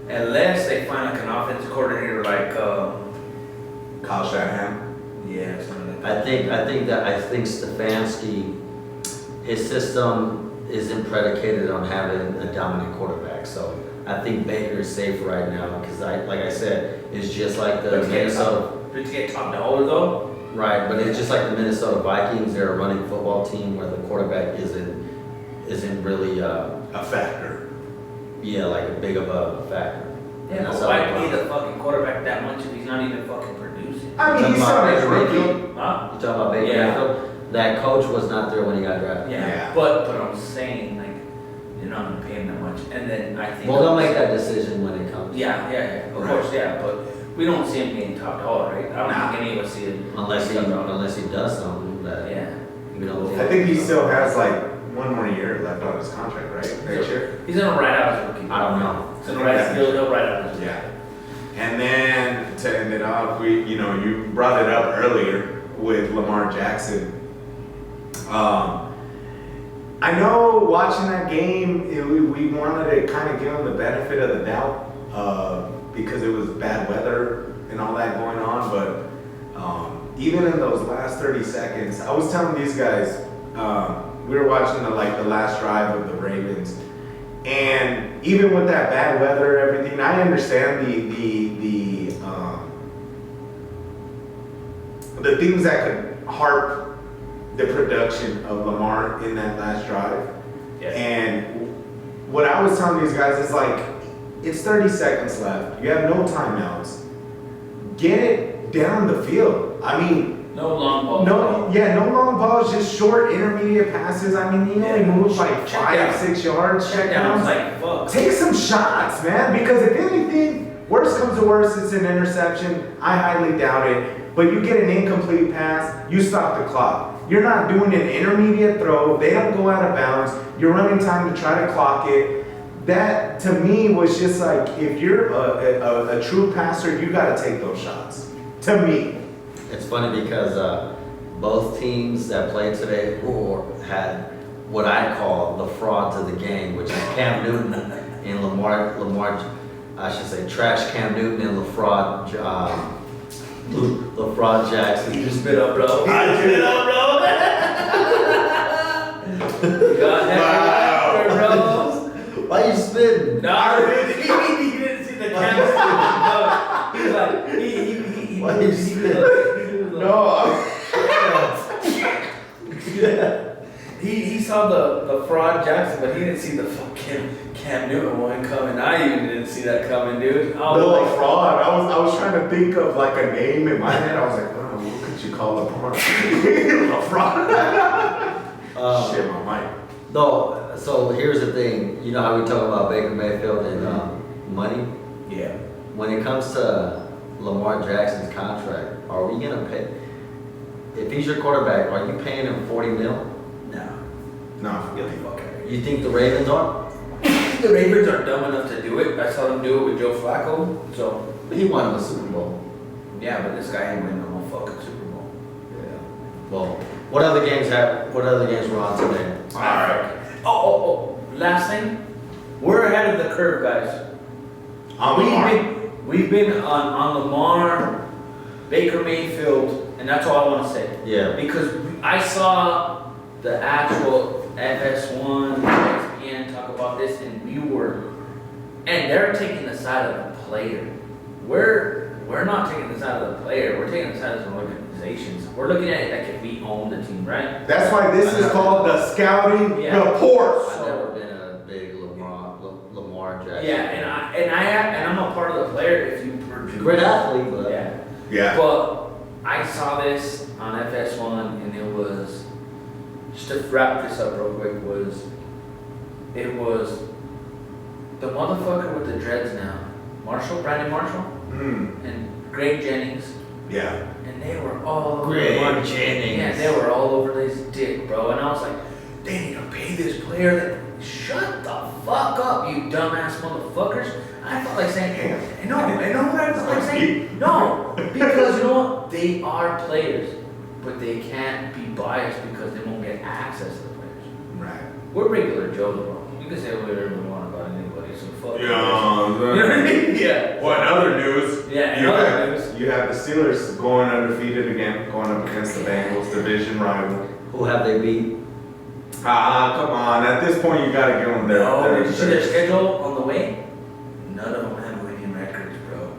Unless they find like an offensive coordinator like, Kyle Shanahan. yeah, something like that. I think Stefanski, his system isn't predicated on having a dominant quarterback. So I think Baker is safe right now because like I said, it's just like the Minnesota. But to get top dollar though, Right, but it's just like the Minnesota Vikings. They're a running football team where the quarterback isn't really A factor. like a big of a factor. yeah, And but that's how why it pay runs. the fucking quarterback that much if he's not even fucking producing? I mean, he's Talking still about a Baker rookie. Mayfield? Huh? You talking about Baker Yeah. Mayfield? That coach was not there when he got drafted. Yeah, Yeah. but I'm saying like you're not gonna pay him that much, and then I think Well, they'll make that decision when it comes. Yeah, of Right. course, yeah, but we don't see him getting top dollar, right? I don't Nah. think any of us see it. Unless he top dollar. does something that Yeah. we don't. I think he still has like one more year left on his contract, right? Next year? He's gonna ride out his rookie. I don't know. He's gonna ride. He'll ride out his. Yeah. And then to end it off, you brought it up earlier with Lamar Jackson. I know watching that game, we wanted to kind of give him the benefit of the doubt because it was bad weather and all that going on. But even in those last 30 seconds, I was telling these guys, we were watching the last drive of the Ravens. And even with that bad weather, everything, I understand the things that could harp the production of Lamar in that last drive. Yeah. And what I was telling these guys is like, it's 30 seconds left. You have no timeouts. Get it down the field. I mean, No long ball. no long balls, just short intermediate passes. I mean, he only moves like Check 5, down. 6 yards. Check down. It's like fuck. Take some shots, man, because if anything, worst comes to worst, it's an interception. I highly doubt it. But you get an incomplete pass, you stop the clock. You're not doing an intermediate throw. They don't go out of bounds. You're running time to try to clock it. That to me was just like, if you're a true passer, you got to take those shots. To me. It's funny because both teams that played today had what I call the frauds of the game, which is Cam Newton and Lamar, I should say, trash Cam Newton and LaFraud Jackson. You spit up, bro. I spit up, bro. God, bro. Why you spitting? No, he didn't see the camera. He's like, Why you spitting? No. He saw the fraud Jackson, but he didn't see the fucking Cam Newton one coming. I even didn't see that coming, dude. No, fraud. I was trying to think of like a name in my head. I was like, oh, what could you call a fraud? A fraud. Shit, my mic. No, so here's the thing. You know how we talk about Baker Mayfield and money? Yeah. When it comes to Lamar Jackson's contract, are we gonna pay? If he's your quarterback, are you paying him $40 million? No, forget the Okay. You think the Ravens are? The Ravens are dumb enough to do it. I saw them do it with Joe Flacco. So He won him a Super Bowl. yeah, but this guy ain't winning no fucking Super Bowl. Yeah. Well, what other games were on today? Alright. Oh. Last thing, we're ahead of the curve, guys. We've been on Lamar, Baker Mayfield, and that's all I want to say. Yeah. Because I saw the actual FS1, ESPN talk about this, and they're taking the side of the player. We're not taking the side of the player. We're taking the side of some organizations. We're looking at it like if we own the team, right? That's why this is called the scouting report. I've never been a big Lamar Jackson. Yeah, and I'm a part of the player if you produce. Great athlete, but Yeah. But I saw this on FS1, and it was, just to wrap this up real quick, it was the motherfucker with the dreads now, Brandon Marshall, and Greg Jennings, Yeah. and they were all over Greg Jennings. Yeah, they were all over his dick, bro. And I was like, they need to pay this player. Shut the fuck up, you dumbass motherfuckers. I felt like saying, no, I know what I felt like saying. No, because you know what? They are players, but they can't be biased because they won't get access to the players. Right. We're regular Joe, bro. You can say whatever you want about anybody, so fuck Yeah. You know what I mean? Yeah. Well, in other news, Yeah, in you other have, news. you have the Steelers going undefeated again, going up against the Bengals, division rival. Who have they beat? Come on. At this point, you gotta give them their. No, did you see their schedule on the way? None of them have winning records, bro.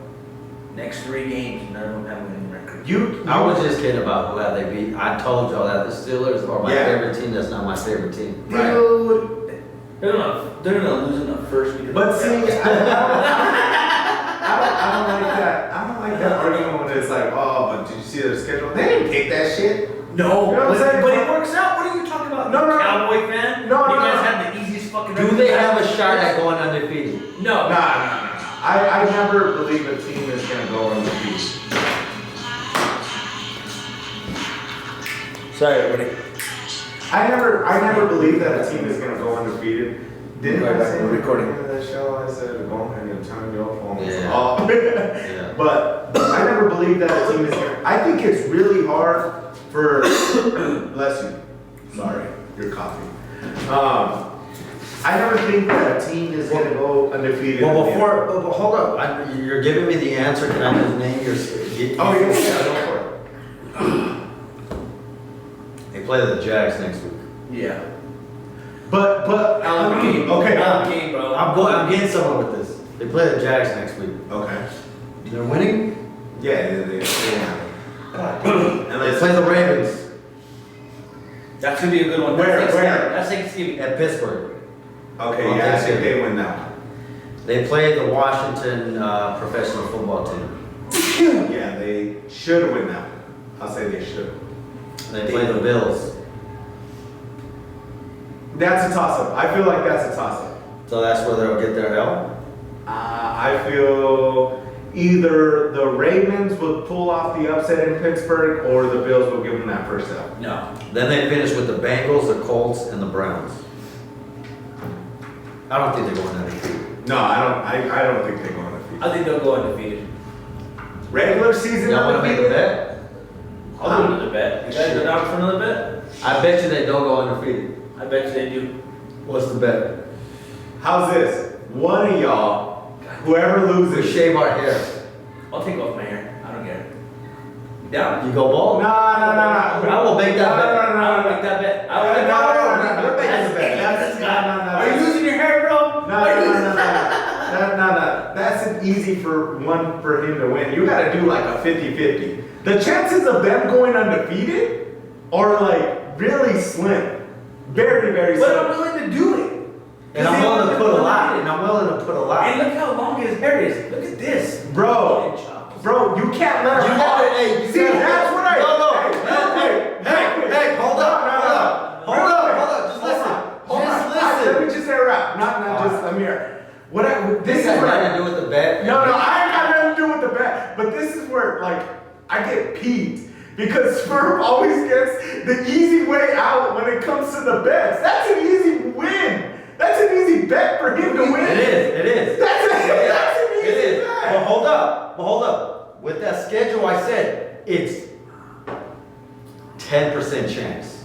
Next 3 games, none of them have winning records. I was just kidding about who have they beat. I told y'all that the Steelers are my Yeah. favorite team. That's not my favorite team. Right. Dude. They're gonna lose in the first week of But the see, I don't like that. I don't like that argument when it's like, oh, but did you see their schedule? They didn't pick that shit. No, You know what I'm saying? but it works out. What are you talking about? No, You no, no. Cowboy fan? No, You no, guys no. have the easiest fucking Do they have a shot at going undefeated? No. Nah. I never believe a team is gonna go undefeated. Sorry, everybody. I never believed that a team is gonna go undefeated. Didn't I say We're recording. in that show? I said, go ahead and turn your phone Yeah. off. Yeah. But I never believed that a team is gonna. I think it's really hard for. Bless you. Sorry, your coffee. I never think that a team is gonna go undefeated. Well, in the but hold up. You're giving me the answer. Can I just name your? Oh yeah, go for it. They play the Jags next week. Yeah. But Allen game. okay. Allen game, bro. I'm getting somewhere with this. They play the Jags next week. Okay. They're winning. Yeah, they And they play the Ravens That's gonna be a good one. Where? That's Thanksgiving. at Pittsburgh. Okay, On yeah, I think Thanksgiving. they win that one. They play the Washington professional football team. Yeah, they should win that one. I'll say they should. They play the Bills. That's a toss-up. I feel like that's a toss-up. So that's where they'll get their help. I feel either the Ravens will pull off the upset in Pittsburgh or the Bills will give them that first L. No. Then they finish with the Bengals, the Colts, and the Browns. I don't think they're going undefeated. No, I don't think they're going undefeated. I think they'll go undefeated. Regular season Y'all want to make a undefeated? bet? I'll do another bet. You guys are down for another bet? I bet you they don't go undefeated. I bet you they do. What's the bet? How's this? One of y'all, whoever We loses, shave our hair. I'll take off my hair. I don't care. Down. You go bald? No. I will make that bet. I will make that bet. I will make No, that no, bet. you're making the bet. That's No. Are you losing your hair, bro? No. That's an easy for one for him to win. You gotta do like a 50-50. The chances of them going undefeated are like really slim. Very, very But I'm slim. willing to do it. And I'm willing to put a lot. And I'm willing to put a And lot. look how long his hair is. Look at this. Bro, you can't let him You gotta, hey, you See, gotta- that's what I. No, Hey, hold up. Hold up. Just listen. Hold on. Just listen. Let me just air out. Not just Amir. This is got where nothing to do with the bet. No, I ain't got nothing to do with the bet. But this is where, like, I get peeved because Swerve always gets the easy way out when it comes to the bets. That's an easy win. That's an easy bet for him to win. It is. That's an easy It is. bet. But hold up. With that schedule, I said it's 10% chance.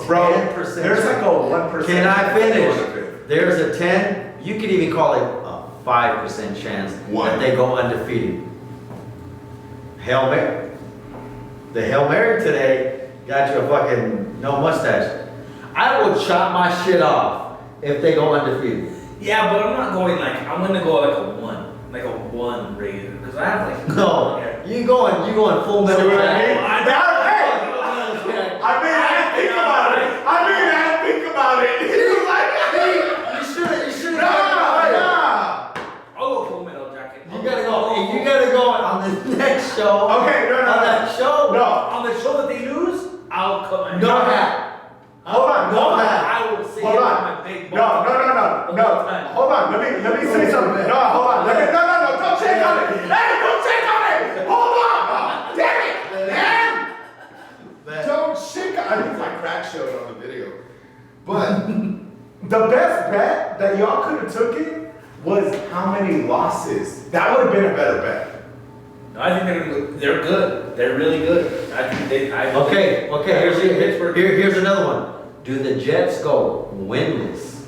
Bro, 10% there's like a 1%. Can I finish? chance. There's a 10. You could even call it a 5% chance One. that they go undefeated. Hail Mary. The Hail Mary today got you a fucking no mustache. I will chop my shit off if they go undefeated. Yeah, but I'm not going like, I'm gonna go like a 1. Like a 1 Raider. Because I have like. No, Yeah. you going full metal See what I jacket. mean? I didn't think about it. You should have. Nah. I'll go full metal jacket. You gotta go on the next show. Okay, no. On that show. No. On the show that they lose, I'll cut my No hair. hat. Hold on. I will say Hold it on. with my big No. ball. The whole time. Hold on. Let me say something. No, hold on. No. Don't check on it. Hey, don't check on it. Hold on. Oh, damn it, man. Don't check on. I think my crack showed on the video. But the best bet that y'all could have taken was how many losses. That would have been a better bet. No, I think they're good. They're really good. I think they. Okay. Here's another one. Do the Jets go winless?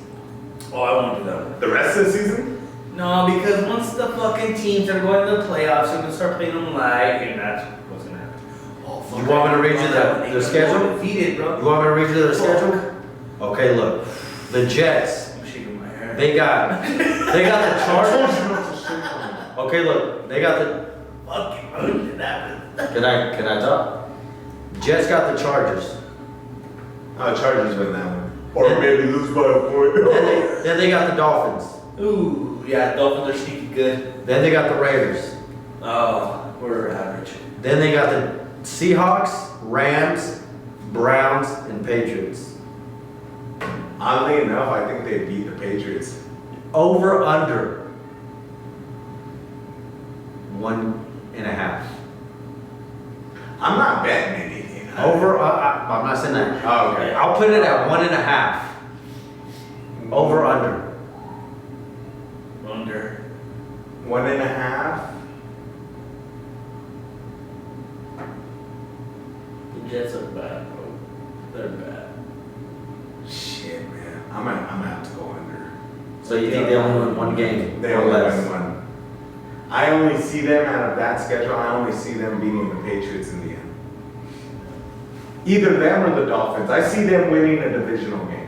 Oh, I won't do that one. The rest of the season? No, because once the fucking teams are going to the playoffs, you're gonna start playing them live, and that's what's gonna happen. Oh, fuck. You want me to read you the schedule? Defeated, bro. You want me to read you their schedule? Okay, look. The Jets, I'm shaking my hair. they got the Chargers. Okay, look. They got the. Fucking how did that happen? Can I talk? Jets got the Chargers. Chargers win that one. Or maybe lose by a point. Then they got the Dolphins. Ooh, yeah, Dolphins are sneaky good. Then they got the Raiders. Oh, we're average. Then they got the Seahawks, Rams, Browns, and Patriots. Oddly enough, I think they beat the Patriots. Over under 1.5. I'm not betting anything. Over, I'm not saying that. Oh, okay. I'll put it at 1.5. Over under. Under. 1.5. The Jets are bad, bro. They're bad. Shit, man. I'm gonna have to go under. So you think they only win one game? They or only less? win one. I only see them out of that schedule. I only see them beating the Patriots in the end. Either them or the Dolphins. I see them winning a divisional game.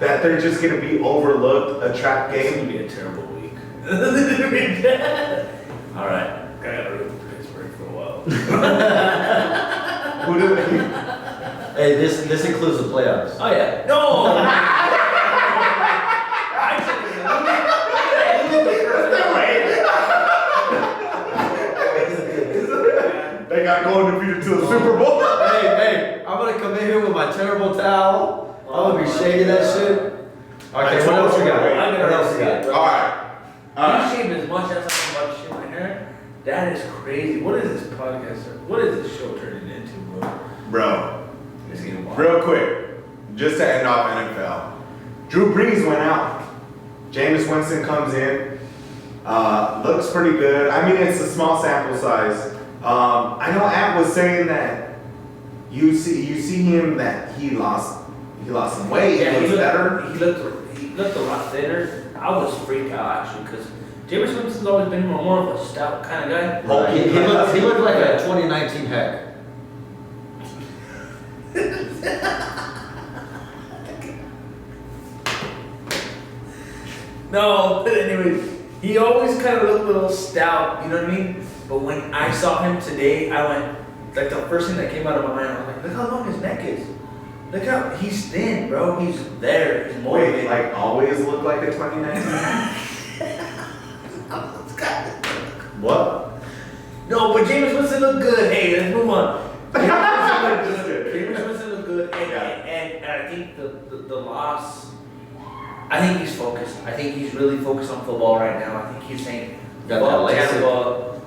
That they're just gonna be overlooked, a trap It's game. gonna be a terrible week. All right, I gotta root for Pittsburgh for a while. Who do they? Hey, this includes the playoffs. Oh yeah. No. They got going defeated to the Super Bowl. Hey, I'm gonna come in here with my terrible towel. I'm gonna be shaking that shit. Okay, what else you got? I'm gonna What else you got? see it, bro. All right. You shave as much as I'm about to shave my hair. crazy. What is this podcast? What is this show turning into, bro? Bro, It's getting wild. real quick, just to end off NFL. Drew Brees went out. Jameis Winston comes in. Looks pretty good. I mean, it's a small sample size. I know Ant was saying that you see him that he lost some weight. Yeah, he looks better. He looked a lot thinner. I was freaked out actually because Jameis Winston's always been more of a stout kind of guy. He looked like a 2019 Heck. No, but anyways, he always kind of looked a little stout, you know what I mean? But when I saw him today, I went, like the first thing that came out of my mind, I was like, look how long his neck is. Look how, he's thin, bro. He's there. He's motivated. Wait, like always look like a 2019? What? No, but Jameis Winston looked good. Hey, let's move on. Jameis Winston looked good. Just Jameis Winston looked good. And I think the loss, I think he's focused. I think he's really focused on football right now. I think he's saying, Got that fuck Tampa,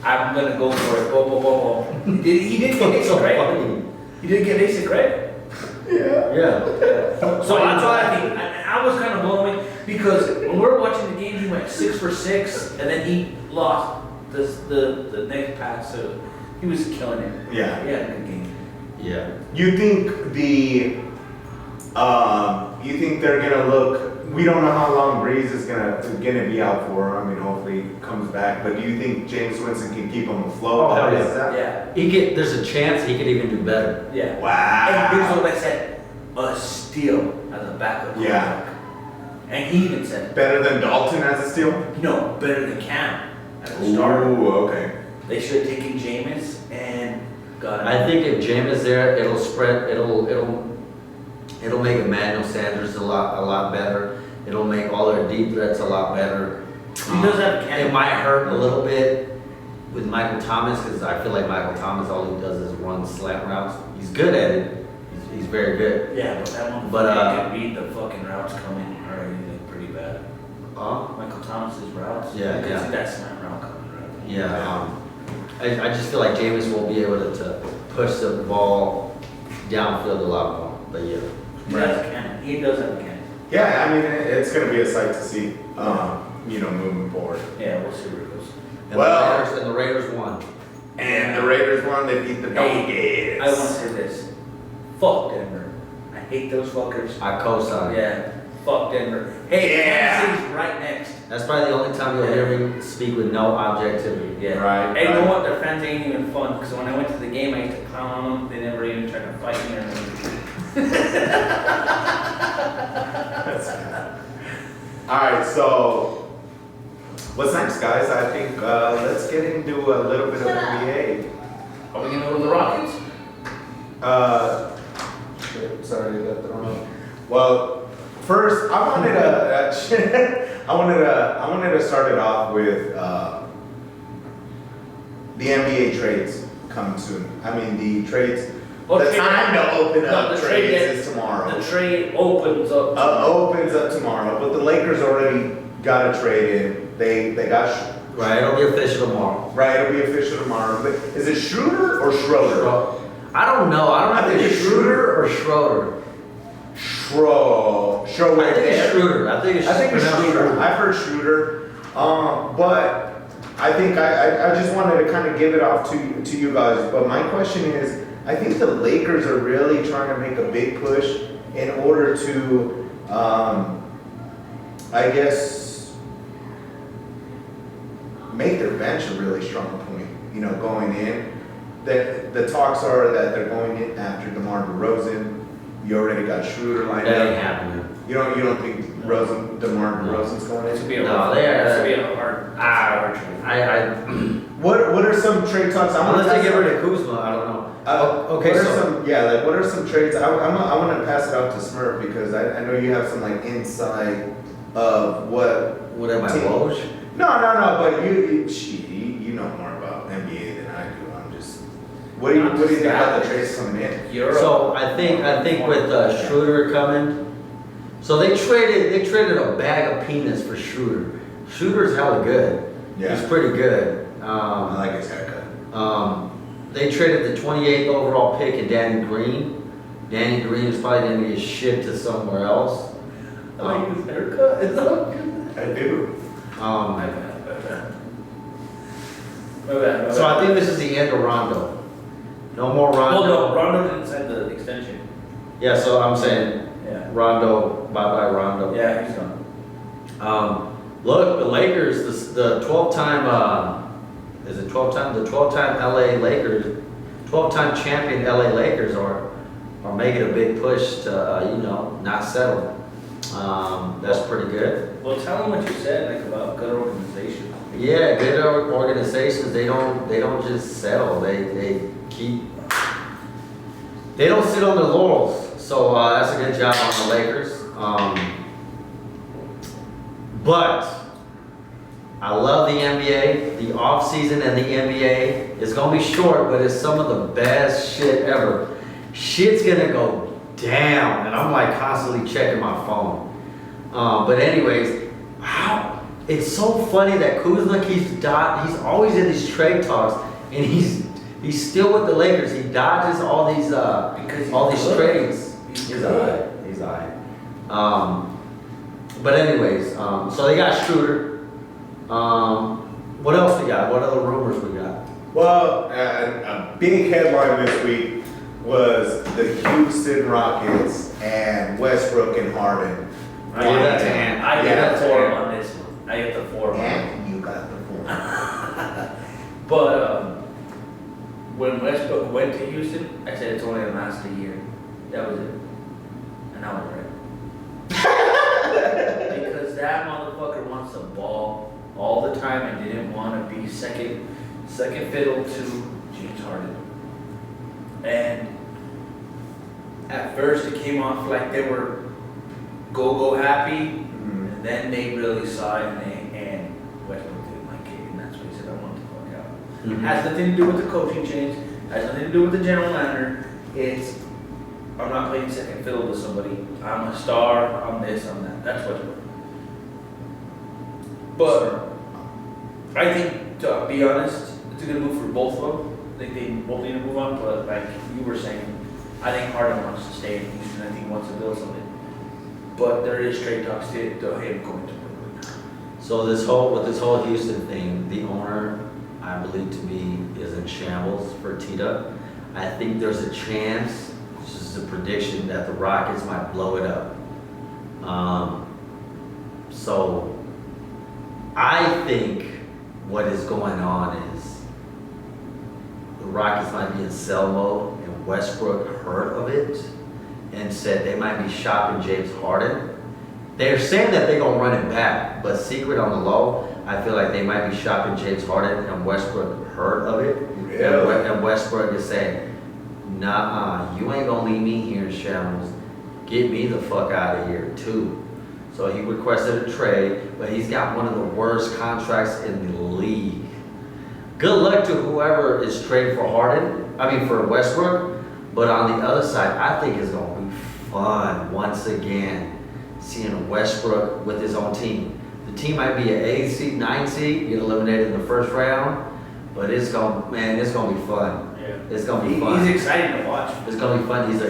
I'm going to go for it. Go. He did get basic, right? He did get basic, right? Yeah. So that's why I think, I was kind of blown away because when we're watching the game, he went 6 for 6, and then he lost the next pass. So he was killing it. Yeah. He had a good game. Yeah. You think you think they're gonna look? We don't know how long Breeze is gonna be out for. I mean, hopefully he comes back. But do you think James Winston can keep him afloat? Oh, hell How is yeah. that? There's a chance he could even do better. Yeah. Wow. And here's what I said: a steal as a backup. Yeah. And he even said, Better than Dalton as a steal? no, better than Cam as a starter. Ooh, okay. They should have taken Jameis and got him. I think if Jameis is there, it'll spread. It'll make Emmanuel Sanders a lot better. It'll make all their deep threats a lot better. He does have Cam. It might hurt a little bit with Michael Thomas because I feel like Michael Thomas all he does is run slant routes. He's good at it. He's very good. Yeah, but that one, But, can read the fucking routes coming already look pretty bad. Michael Thomas's routes. Yeah, you can yeah. see that slant route coming right. Yeah. I just feel like Jameis will be able to push the ball downfield a lot more. But yeah. He does can. He does have a can. Yeah, I mean, it's gonna be a sight to see. Moving forward. Yeah, we'll see where it goes. And the Raiders won. And the Raiders won. They beat the Hey, Donkeys. I want to say this. Fuck Denver. I hate those fuckers. I co-signed. Yeah. Fuck Denver. Hey, Yeah. Kansas City's right next. That's probably the only time you'll hear me speak with no objectivity. Yeah. Right, Hey, you know right. what? Their fans ain't even fun. Because when I went to the game, I used to clown on them. They never even tried to fight me or anything. All right, so what's next, guys? I think let's get into a little bit of NBA. Are we going to go to the Rockets? Sorry, I got thrown off. Well, first, I wanted to start it off with the NBA trades coming soon. I mean, the trades. Oh, The trade- time to open No, up the trade trades that- is tomorrow. The trade opens up. Opens up tomorrow, but the Lakers already got a trade in. They got Right, it'll be official tomorrow. right. It'll be official tomorrow. But is it Schroeder or Schroeder? I don't know. I don't know I if think it's it's Schroeder or Schroeder. Schroeder. I think it's Schroeder. I think it's pronounced Schroeder. I've heard Schroeder. But I think I just wanted to kind of give it off to you guys. But my question is, I think the Lakers are really trying to make a big push in order to, I guess, make their bench a really strong point. You know, going in. The talks are that they're going in after DeMar DeRozan. You already got Schroeder lined That ain't up. happening. You don't think DeMar DeRozan's going This would be in? a No, rough- they are- this would be a hard trade. What are some trade talks? I want Unless they to get rid of Kuzma, I don't know. Okay, what are so what are some trades? I want to pass it out to Smurf because I know you have some like insight of what. what am I, team- Woj? No, but you know more about NBA than I do. I'm just. What do you think about the trades coming in? Europe. So I think with Schroeder coming, so they traded a bag of peanuts for Schroeder. Schroeder's hella good. Yeah. He's pretty good. I like his haircut. They traded the 28th overall pick and Danny Green. Danny Green is probably going to get shipped to somewhere else. I like his haircut. It's so good. I do. My bad. My bad. So I think this is the end of Rondo. No more Rondo. Well, no, Rondo didn't sign the extension. Yeah, so I'm saying Yeah. Rondo, bye-bye Rondo. Yeah, he's gone. Look, the Lakers, the 12-time, is it 12-time? The 12-time LA Lakers, 12-time champion LA Lakers are making a big push to, not settle. That's pretty good. Well, tell him what you said, like about good organization. Yeah, good organizations, they don't just settle. They don't sit on their laurels. So that's a good job on the Lakers. But I love the NBA. The off season and the NBA is gonna be short, but it's some of the best shit ever. Shit's gonna go down, and I'm like constantly checking my phone. But anyways, wow, it's so funny that Kuzma he's always in these trade talks, and he's still with the Lakers. He dodges all these trades. He's alright. He's alright. But anyways, so they got Schroeder. What else we got? What other rumors we got? Well, a big headline this week was the Houston Rockets and Westbrook and Harden. I give that to Ant. I get the 4 on this one. I get the 4 on it. And you got the 4. But when Westbrook went to Houston, I said it's only gonna last a year. That was it. And I was right. Because that motherfucker wants the ball all the time and didn't want to be second fiddle to James Harden. And at first it came off like they were go happy, and then they really saw it and Westbrook didn't like it, and that's what he said, I want to fuck out. Mhm. Has nothing to do with the coaching change, has nothing to do with the general manager. It's, I'm not playing second fiddle to somebody. I'm a star, I'm this, I'm that. That's Westbrook. But I think, to be honest, it's a good move for both of them. I think they both need to move on, but like you were saying, I think Harden wants to stay in Houston. I think he wants to build something. But there is trade talks to him going to Brooklyn. So with this whole Houston thing, the owner, I believe to be, is in shambles for Tita. I think there's a chance, this is a prediction, that the Rockets might blow it up. So I think what is going on is the Rockets might be in sell mode, and Westbrook heard of it and said they might be shopping James Harden. They're saying that they're going to run it back, but secret on the low, I feel like they might be shopping James Harden, and Westbrook heard of it. Really? And Westbrook is saying, nah, you ain't going to leave me here in shambles. Get me the fuck out of here, too. So he requested a trade, but he's got one of the worst contracts in the league. Good luck to whoever is trading for for Westbrook. But on the other side, I think it's going to be fun once again, seeing Westbrook with his own team. The team might be an 8 seed, 9 seed, get eliminated in the first round, but it's going to be fun. Yeah. It's going to be fun. He's exciting to watch. It's going to be fun. He's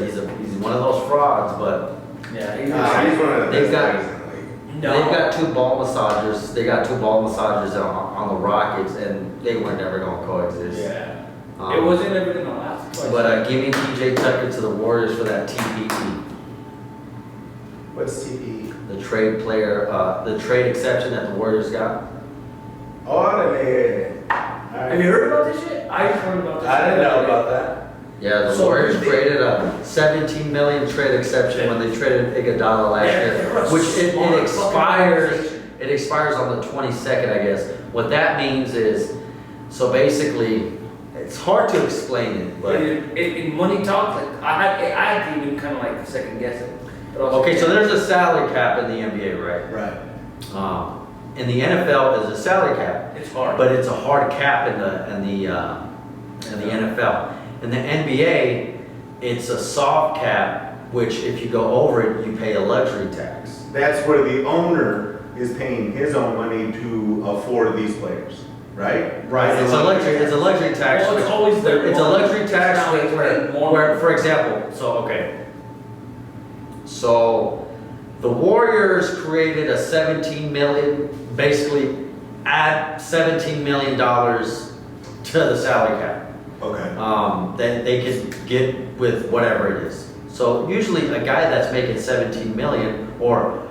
one of those frauds, but Yeah, he's He's exciting. one of the They've best got- guys in the league. No. they've got 2 ball massagers. They got 2 ball massagers on the Rockets, and they were never going to coexist. Yeah. Um, It wasn't ever going to last. Twice. But give me PJ Tucker to the Warriors for that TPE. What's TPE? The trade player, the trade exception that the Warriors got. Oh, I didn't know. Have you heard about this shit? I heard about this. I didn't know about that. Yeah, the So Warriors they- traded a 17 million trade exception when they traded Iguodala last Yeah, year, they're a which smart fucking expires. organization. It expires on the 22nd, I guess. What that means is, so basically, it's hard to explain it, but In money talk, like, I had to even kind of like second guess it. But also- okay. So there's a salary cap in the NBA, right? Right. In the NFL, there's a salary cap. It's hard. But it's a hard cap in the NFL. In the NBA, it's a soft cap, which if you go over it, you pay a luxury tax. That's where the owner is paying his own money to afford these players. right? Right, it's a luxury tax. Well, it's always there. It's a luxury tax Now it's where, more- where, for example, okay. So, the Warriors created a 17 million, basically add $17 million to the salary cap. Okay. That they could get with whatever it is. So usually a guy that's making 17 million, or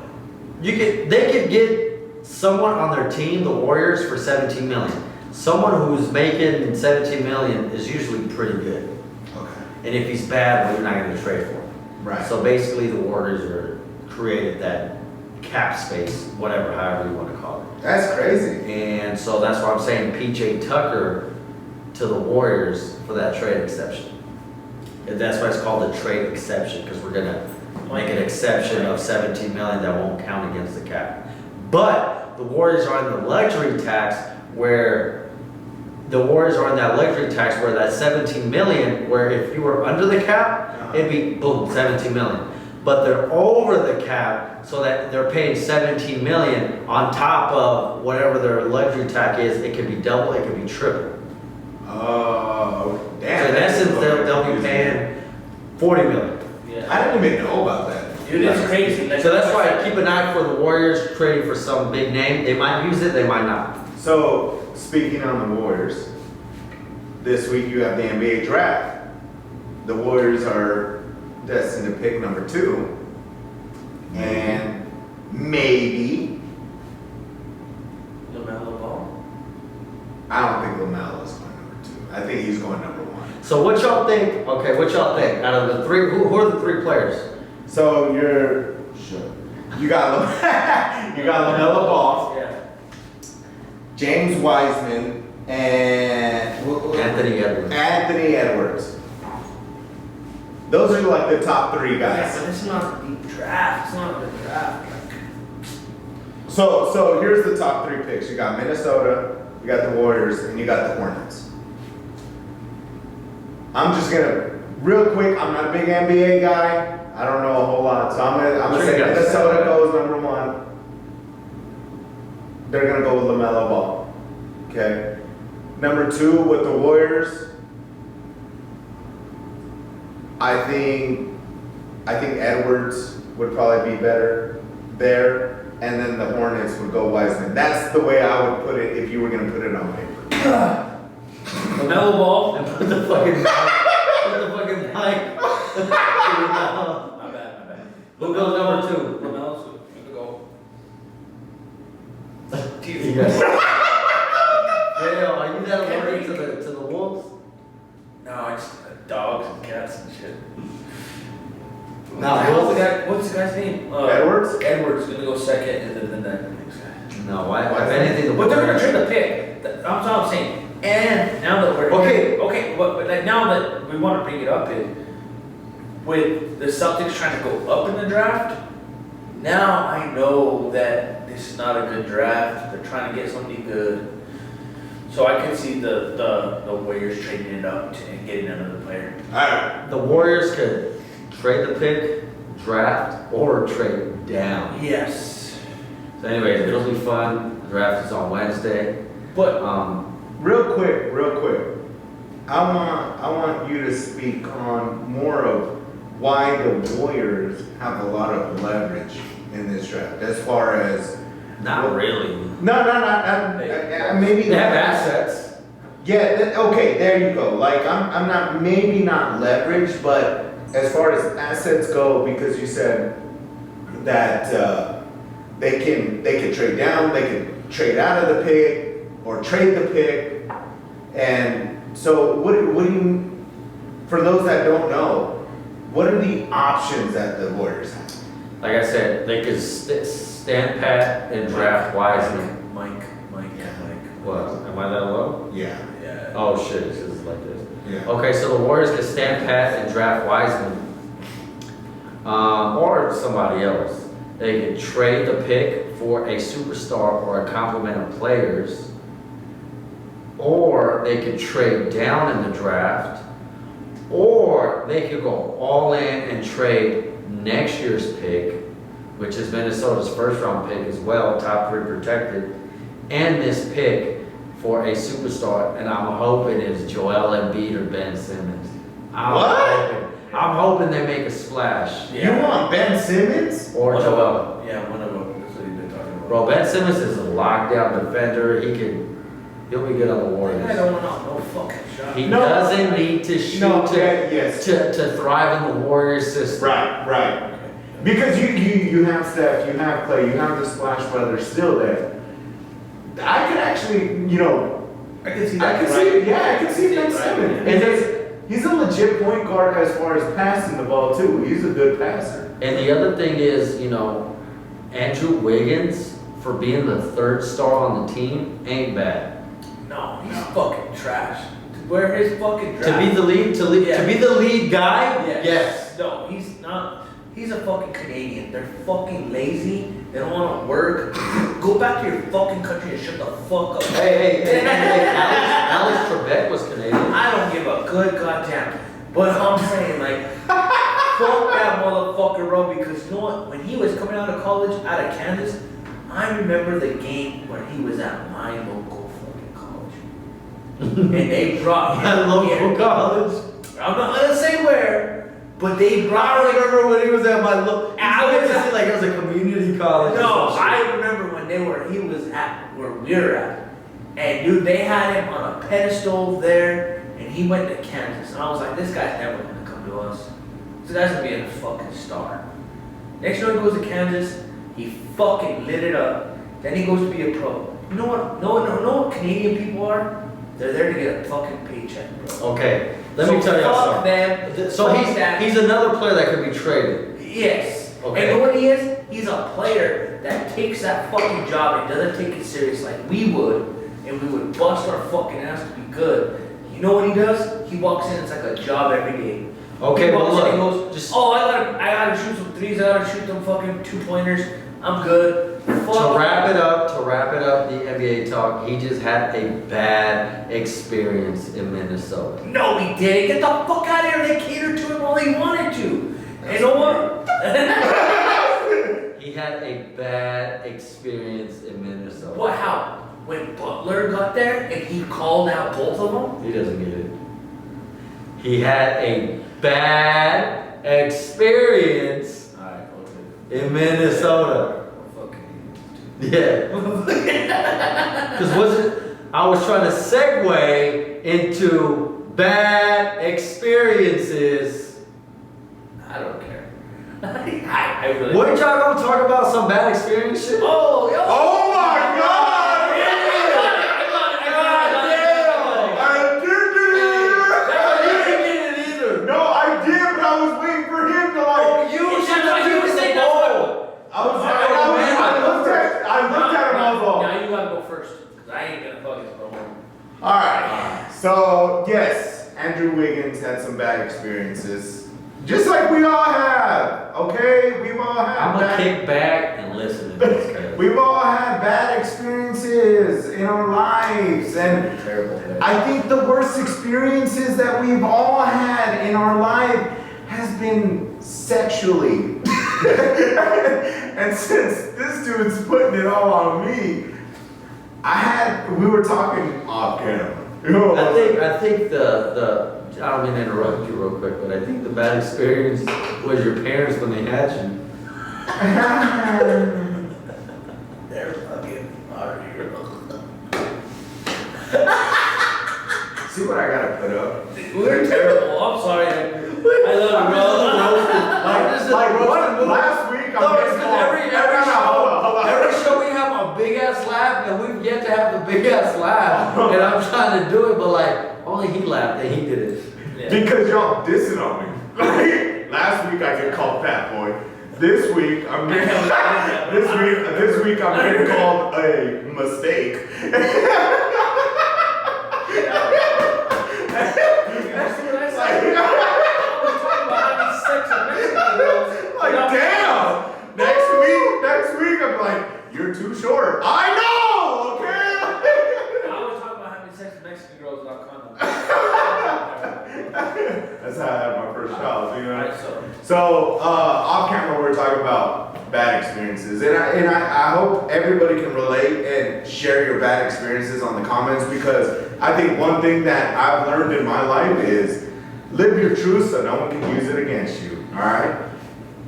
they could get someone on their team, the Warriors, for 17 million. Someone who's making 17 million is usually pretty good. Okay. And if he's bad, well, you're not going to trade for him. Right. So basically, the Warriors are created that cap space, whatever, however you want to call it. That's crazy. And so that's why I'm saying PJ Tucker to the Warriors for that trade exception. And that's why it's called a trade exception, because we're gonna make an exception of 17 million that won't count against the cap. But the Warriors are in the luxury tax where that 17 million, where if you were under the cap, it'd be boom, 17 million. But they're over the cap, so that they're paying 17 million on top of whatever their luxury tax is. It could be double, it could be triple. Oh, So damn. in essence, they'll be paying 40 million. Yeah. I didn't even know about that. Dude, it's crazy. So that's why I keep an eye for the Warriors trading for some big name. They might use it, they might not. So, speaking on the Warriors, this week you have the NBA draft. The Warriors are destined to pick number 2. And maybe, LaMelo Ball. I don't think LaMelo's going number 2. I think he's going number 1. So what y'all think? Okay, what y'all think? Out of the three, who are the 3 players? So you got LaMelo Ball, Yeah. James Wiseman, and Anthony Edwards. Anthony Edwards. Those are like the top 3 Yeah, guys. but it's not the draft. It's not the draft. So here's the top 3 picks. You got Minnesota, you got the Warriors, and you got the Hornets. I'm just gonna, real quick, I'm not a big NBA guy. I don't know a whole lot, so I'm gonna Sure say you got Minnesota that. goes number 1. They're gonna go with LaMelo Ball. Okay. Number 2 with the Warriors. I think Edwards would probably be better there, and then the Hornets would go Wiseman. That's the way I would put it if you were gonna put it on paper. LaMelo Ball. And put the fucking mic. My bad. Who goes number 2? LaMelo's gonna go. You guys. Dale, are you that allergic to the Wolves? No, it's dogs and cats and shit. No, What's the guy's name? Edwards? Edwards gonna go second, and then the next guy. No, why? If anything, the But they're gonna Warriors. trade the pick. That's what I'm saying. And now that we're Okay. but like now that we want to bring it up is with the Celtics trying to go up in the draft. Now I know that this is not a good draft. They're trying to get something good. So I can see the Warriors trading it up and getting another player. Alright. The Warriors could trade the pick, draft, or trade down. Yes. So anyways, it'll be fun. The draft is on Wednesday. But Real quick. I want you to speak on more of why the Warriors have a lot of leverage in this draft, as far as Not really. no, maybe They have assets. Yeah, okay, there you go. Like I'm not, maybe not leverage, but as far as assets go, because you said that they can trade down, they can trade out of the pick or trade the pick, and so what do you? For those that don't know, what are the options that the Warriors have? Like I said, they could stand pat and draft Wiseman. Mike. What? Am I that low? Yeah, Yeah. Oh shit, this is like this. yeah. Okay, so the Warriors could stand pat and draft Wiseman, or somebody else. They could trade the pick for a superstar or a complement of players, or they could trade down in the draft, or they could go all in and trade next year's pick, which is Minnesota's first round pick as well, top 3 protected, and this pick for a superstar, and I'm hoping it's Joel Embiid or Ben Simmons. I'm hoping they make a splash. You want Ben Simmons? Or One of Joel. them. Yeah, one of them. That's what you've been talking about. Bro, Ben Simmons is a lockdown defender. He'll be good on the I Warriors. don't want no fucking shot. He No. doesn't need to shoot Yes. to thrive in the Warriors system. Right. Because you have Steph, you have Clay, you have the Splash Brothers still there. I could actually, I can see I that. can see Ben Right. Simmons. And He's a legit point guard as far as passing the ball too. He's a good passer. And the other thing is, Andrew Wiggins, for being the third star on the team, ain't bad. No, he's fucking trash. To wear his fucking To draft. be the lead, to be the lead guy, yes. No, he's not. He's a fucking Canadian. They're fucking lazy. They don't want to work. Go back to your fucking country and shut the fuck up. Hey, Alex Trebek was Canadian. I don't give a good goddamn. But I'm saying, like, fuck that motherfucker, bro. Because you know what? When he was coming out of college, out of Kansas, I remember the game where he was at my local fucking college. And they brought him At local here. college. I'm not gonna say where, but they brought him. remember when he was at my local. I was like it was a community college. or No, some shit. I remember when he was at where we were at. And dude, they had him on a pedestal there, and he went to Kansas. And I was like, this guy's never gonna come to us. This guy's gonna be a fucking star. Next year he goes to Kansas, he fucking lit it up. Then he goes to be a pro. You know what? No, what Canadian people are? They're there to get a fucking paycheck, bro. Okay, let me tell you fuck something. them. So Fuck that. he's another player that could be traded. Yes. Okay. And you know what he is? He's a player that takes that fucking job and doesn't take it serious like we would, and we would bust our fucking ass to be good. You know what he does? He walks in, it's like a job every day. Okay, He but walks in and look, goes, just oh, I gotta shoot some threes, I gotta shoot them fucking 2-pointers. I'm good. to wrap it up, the NBA talk, he just had a bad experience in Minnesota. No, he didn't. Get the fuck out of here. They catered to him all he wanted to. And you know what? He had a bad experience in Minnesota. What? How? When Butler got there and he called out both of them? He doesn't get it. He had a bad experience Alright, okay. in Minnesota. Yeah. Because I was trying to segue into bad experiences. I don't care. I really What y'all gonna talk about? Some bad experience shit? Oh, yo. Oh my God! I did it! No, I did, but I was waiting for him to like. I looked at him. I was all. Now you gotta go first, because I ain't gonna fucking go home. All right. So yes, Andrew Wiggins had some bad experiences, just like we all have. Okay, we've all had. I'm gonna bad- kick back and listen to this guy. We've all had bad experiences in our lives, and Terrible player. I think the worst experiences that we've all had in our life has been sexually. And since this dude's putting it all on me, we were talking off camera. You know, I think the I don't mean to interrupt you real quick, but I think the bad experience was your parents when they had you. They're fucking already. See what I gotta put up? We're terrible. I'm sorry. I love you, bro. Like what? Last week I'm getting called. Every show we have a big ass laugh, and we've yet to have the big ass laugh. And I'm trying to do it, but like only he laughed and he did it. Because y'all dissing on me. Like, last week I get called fat boy. This week I'm getting this week I'm getting called a mistake. Like damn! Next week I'm like, you're too short. I know, okay? I was talking about having sex with Mexican girls without condom. That's how I had my first child, you know? Alright, so. So, off camera, we were talking about bad experiences, and I hope everybody can relate and share your bad experiences on the comments, because I think one thing that I've learned in my life is live your truth so no one can use it against you. All right.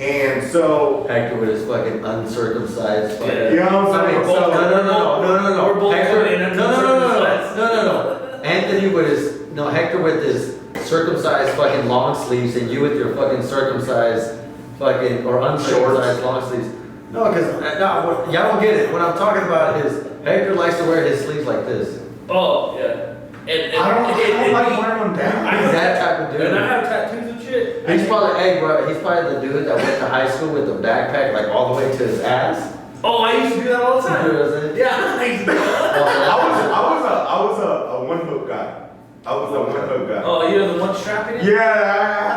And so, Hector with his fucking uncircumcised fucking. Yeah. you know what I'm saying? We're both- No. We're both Hector, coming in no. Anthony with Hector with his circumcised fucking long sleeves, and you with your fucking circumcised fucking, or uncircumcised long sleeves. No, because, no, y'all don't get it. What I'm talking about is Hector likes to wear his sleeves like this. Oh, yeah. And I don't like wearing them down. He's that type of dude. And I have tattoos and shit. He's probably, hey bro, he's probably the dude that went to high school with the backpack like all the way to his ass. Oh, I used to do that all the time. You know what I'm saying? Yeah, I used to do that. I was a one hook guy. I was a one hook guy. Oh, you're the one strapping it? Yeah, I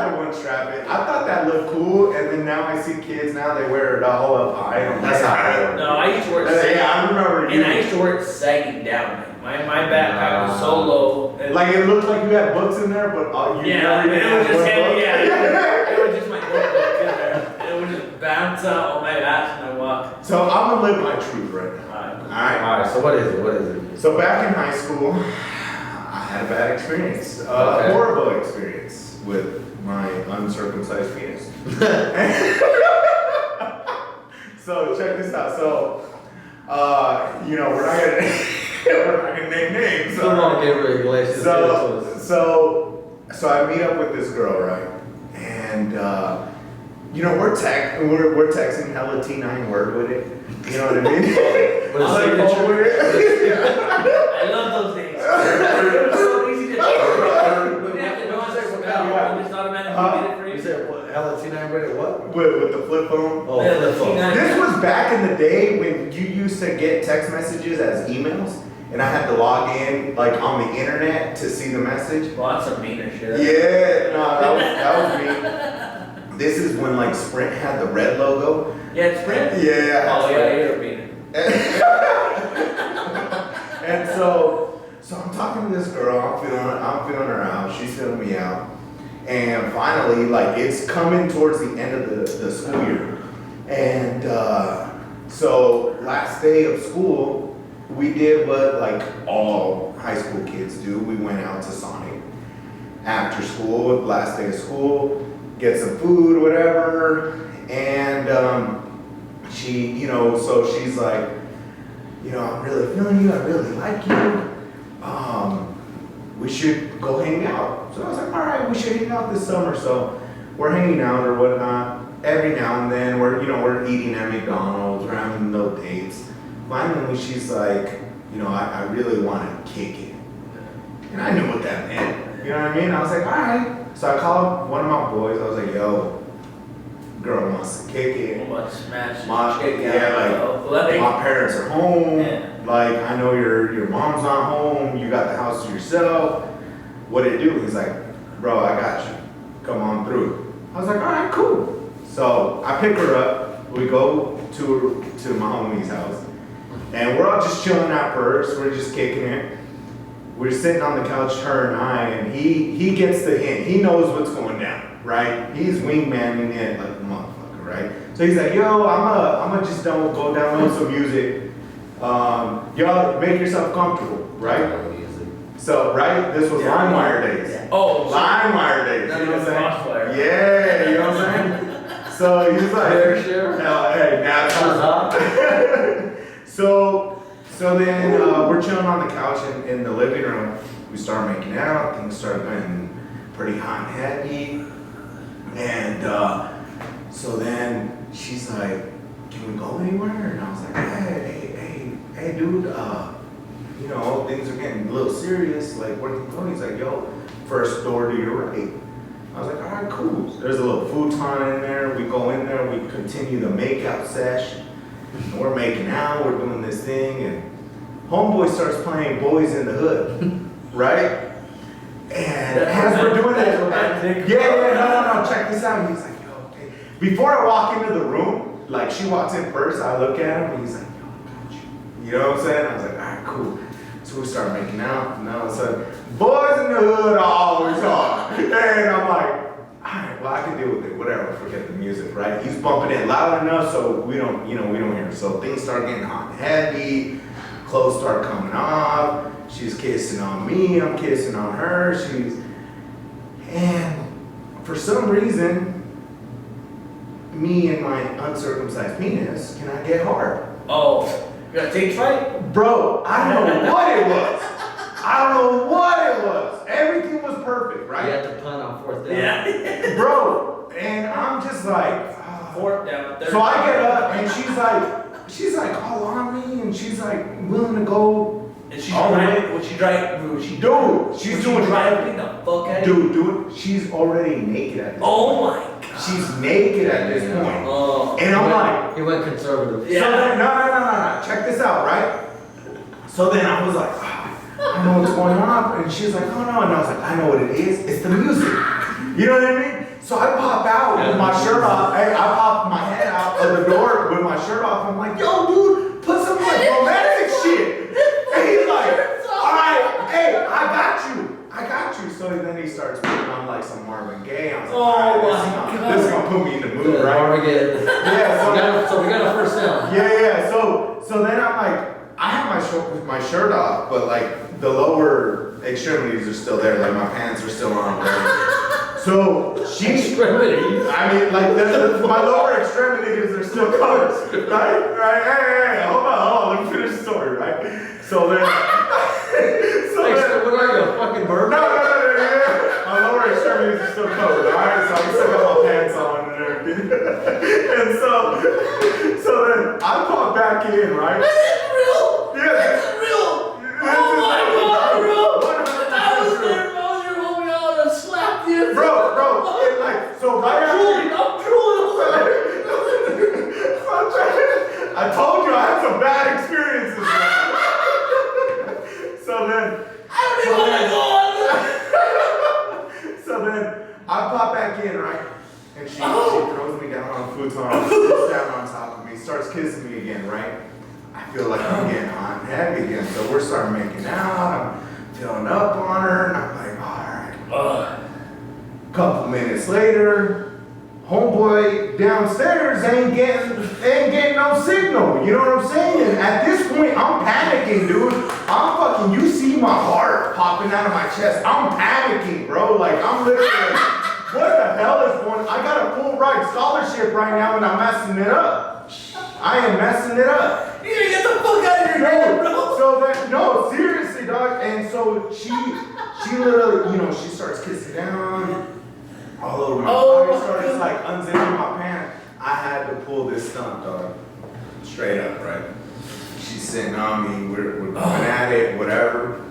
had a one strap in. I thought that looked cool, and then now I see kids now they wear it all up high. That's how I wear it. No, I used to wear it sagging. Yeah, I remember you. And I used to wear it sagging down. My backpack was so low. And Like it looked like you had books in there, but you yeah, never it even was had just one heavy. book. Yeah, it was just my notebook in there. And it would just bounce out on my ass when I walked. So I'm gonna live my truth right now. Alright? Alright, so what is it? So back in high school, I had a bad experience. Okay. Horrible experience with my uncircumcised penis. So check this out. So, we're not gonna name names. Come on, get regulations. So I meet up with this girl, right? And we're texting hella T9 word with it. You know what I mean? With a Like, signature? oh, with it. I love those days. It was so easy to do. You didn't have to know how to work out. You just automatically did it for You you. said what? LT9 ready what? With the flip phone. Oh, Yeah, flip phone. T9. This was back in the day when you used to get text messages as emails, and I had to log in like on the internet to see the message. Well, that's some meaner shit. Yeah, no, that was me. This is when like Sprint had the red logo. Yeah, it's Sprint? Yeah. Oh, yeah, you're a meaner. And so I'm talking to this girl. I'm feeling her out. She's feeling me out. And finally, like it's coming towards the end of the school year. And so last day of school, we did what like all high school kids do. We went out to Sonic after school, last day of school, get some food, whatever. And she, so she's like, I'm really feeling you. I really like you. We should go hang out. So I was like, all right, we should hang out this summer. So we're hanging out or whatnot. Every now and then we're eating at McDonald's, we're having little dates. Finally, she's like, I really want to kick it. And I knew what that meant. You know what I mean? I was like, all right. So I called one of my boys. I was like, yo, girl wants to kick it. What, smash? My, kick yeah, out. Well, that my parents are home. Yeah. Like, I know your mom's not home. You got the house to yourself. What did it do? He's like, bro, I got you. Come on through. I was like, all right, cool. So I pick her up. We go to my homie's house. And we're all just chilling out first. We're just kicking it. We're sitting on the couch, her and I, and he gets the hint. He knows what's going down, right? He's wingmanning it like a motherfucker, right? So he's like, yo, I'm just go download some music. Y'all make yourself comfortable, right? So, right? This was Yeah. LimeWire days. Oh, LimeWire days. That You know what was I'm saying? Crossfire. Yeah, you know what I'm saying? So he's like, Fair share. hell, hey, now it's So then we're chilling on the couch in the living room. We start making out. Things start getting pretty hot and heavy. And so then she's like, "Can we go anywhere?" And I was like, "Hey, dude. Things are getting a little serious. Like, where can we go?" He's like, "Yo, first door to your right." I was like, "All right, cool." There's a little futon in there. We go in there. We continue the makeout sesh. And we're making out, we're doing this thing, and homeboy starts playing Boys in the Hood, right? And as we're doing That's it, romantic. no, check this out. He's like, yo, okay. Before I walk into the room, like she walks in first, I look at him, and he's like, yo, I got you. You know what I'm saying? I was like, all right, cool. So we start making out, and all of a sudden, Boys in the Hood always on. And I'm like, all right, well, I can deal with it, whatever, forget the music, right? He's bumping it loud enough so we don't hear. So things start getting hot and heavy, clothes start coming off, she's kissing on me, I'm kissing on her, and for some reason, me and my uncircumcised penis cannot get hard. Oh, you got a stage fright? Bro, I don't know what it was. I don't know what it was. Everything was perfect, You right? had to punt on fourth down. Yeah. Bro, and I'm just like, ah. Fourth down, third So I get down. up and she's like all on me and she's like willing to go. And she's all driving. right. Was she driving? Was she Dude, she's doing driving the fuck out of you? Dude, she's already naked at this Oh my god. point. She's naked at this Yeah. point. Oh. And I'm like, He went conservative. Yeah. so then, no. Check this out, right? So then I was like, I know what's going on. And she's like, oh no. And I was like, I know what it is. It's the music. You know what I mean? So I pop out with my shirt off. Hey, I pop my head out of the door with my shirt off. I'm like, yo, dude, put some like romantic shit. And he's like, all right, hey, I got you. So then he starts putting on like some Marvin Gaye. I was like, Oh all my right, this is gonna put me in the mood, right? Armageddon. Yeah, So we got a first down. Yeah. So then I'm like, I have my shirt off, but like the lower extremities are still there, like my pants are still on. Right? So Extremities. I mean, like my lower extremities are still covered, right? Hey, hold on, let me finish the story, right? So then, What are you, a fucking bird? no, yeah. My lower extremities are still covered, alright? So I still got my pants on and everything. And so then I pop back in, right? Is it real? Yeah. Is it real? Oh my god, bro! I was there, if I was your homie, I would have slapped you. Bro, and like, so right I'm after. drooling. I told you I had some bad experiences. So then. I don't even want to go on. So then I pop back in, right? And she throws me down on the futon, sits down on top of me, starts kissing me again, right? I feel like I'm getting hot and heavy again. So we're starting making out, I'm filling up on her, and I'm like, all right. Couple minutes later, homeboy downstairs ain't getting no signal. You know what I'm saying? And at this point, I'm panicking, dude. You see my heart popping out of my chest. I'm panicking, bro. Like, I'm literally like, what the hell is going on? I got a full ride scholarship right now and I'm messing it up. I am messing it up. You need to get the fuck out of your head, bro. No, seriously, dog. And so she literally, she starts kissing down all over my body, starts like unzipping my pants. I had to pull this stunt, dog. Straight up, right? She's sitting on me, we're going at it, whatever.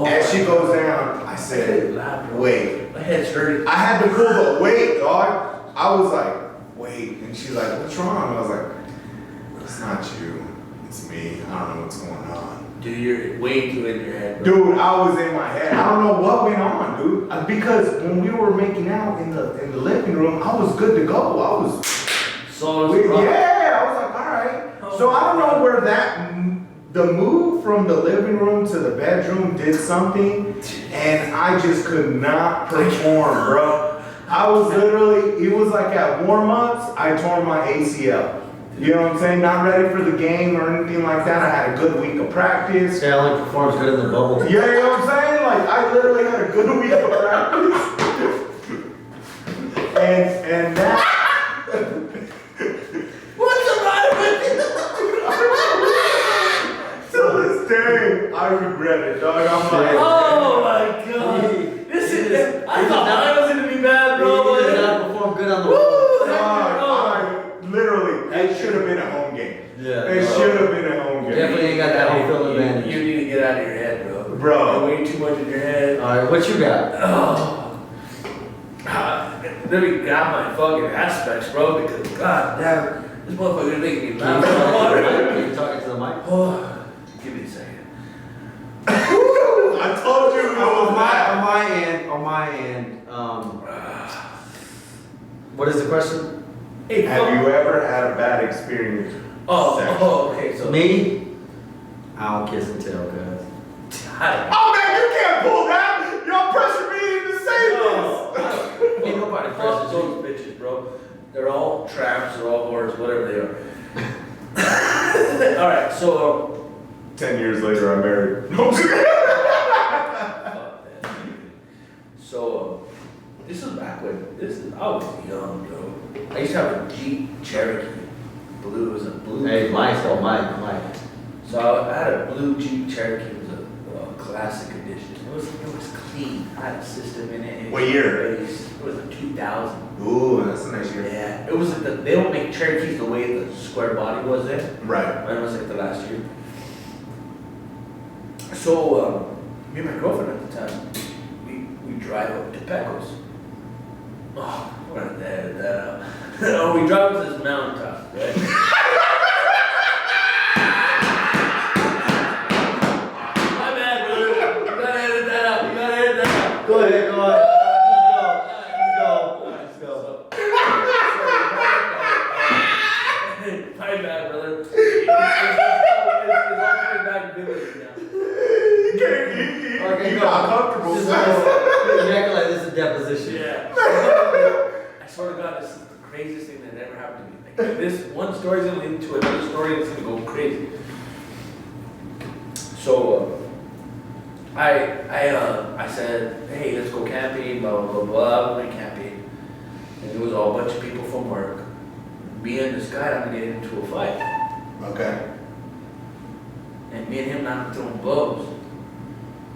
As she goes down, I said, wait. My head's hurting. I had to pull the weight, dog. I was like, wait. And she's like, what's wrong? I was like, it's not you, it's me. I don't know what's going on. Dude, you're way too in your head, bro. Dude, I was in my head. I don't know what went on, dude. Because when we were making out in the living room, I was good to go. I was So yeah, I was like, all right. So I don't know where the move from the living room to the bedroom did something, and I just could not perform, bro. I was literally, it was like at warm-ups, I tore my ACL. You know what I'm saying? Not ready for the game or anything like that. I had a good week of practice. Sally performs good in the bubble. Yeah, you know what I'm saying? Like, I literally had a good week of practice. and that... What's the matter with you? To this day, I regret it, dog. I'm like... Oh my god. This is. I thought I was gonna be bad, bro. He did not perform good on the Woo! bubble. I literally, it should have been a home game. Yeah. It should have been a home game. Definitely ain't got that home field advantage. You need to get out of your head, bro. Bro. You're way too much in your head. Alright, what you got? Oh. Let me grab my fucking aspects, bro, because god damn, this motherfucker is making me laugh. Are you talking to the mic? Oh, give me a second. I told you it was that. On my end, what is the question? Hey, Have you ever had a bad experience? okay, so. Me? I don't kiss and tell, cuz. Hi. Oh man, you can't pull that! Y'all pressure me into say this! Ain't nobody Fuck They're all traps, they're all whores, whatever they are. All right, so 10 years later, I'm married. No, fuck that. So this is back when I was young, bro. I used to have a Jeep Cherokee, blue. It was a blue. Hey, Mike, Mike. So I had a blue Jeep Cherokee. It was a classic edition. It was clean. I had a system in it. What year? It was a 2000. Ooh, that's a nice year. Yeah, it was like they don't make Cherokees the way the square body was then. Right. Mine was like the last year. So me and my girlfriend at the time, we drive up to Pecos. Oh, we're there. Oh, we drive up to this mountaintop, right? My bad, brother. You gotta edit that out. Go ahead. Let's go. My bad, brother. It's all coming back vividly now. You got comfortable. You acting like this is a deposition. Yeah. I swear to God, this is the craziest thing that ever happened to me. Like, this one story is gonna lead to another story that's gonna go crazy. So I said, hey, let's go camping, blah blah blah blah. We went camping, and it was all a bunch of people from work. Me and this guy I'm getting into a fight, Okay. and me and him not throwing blows.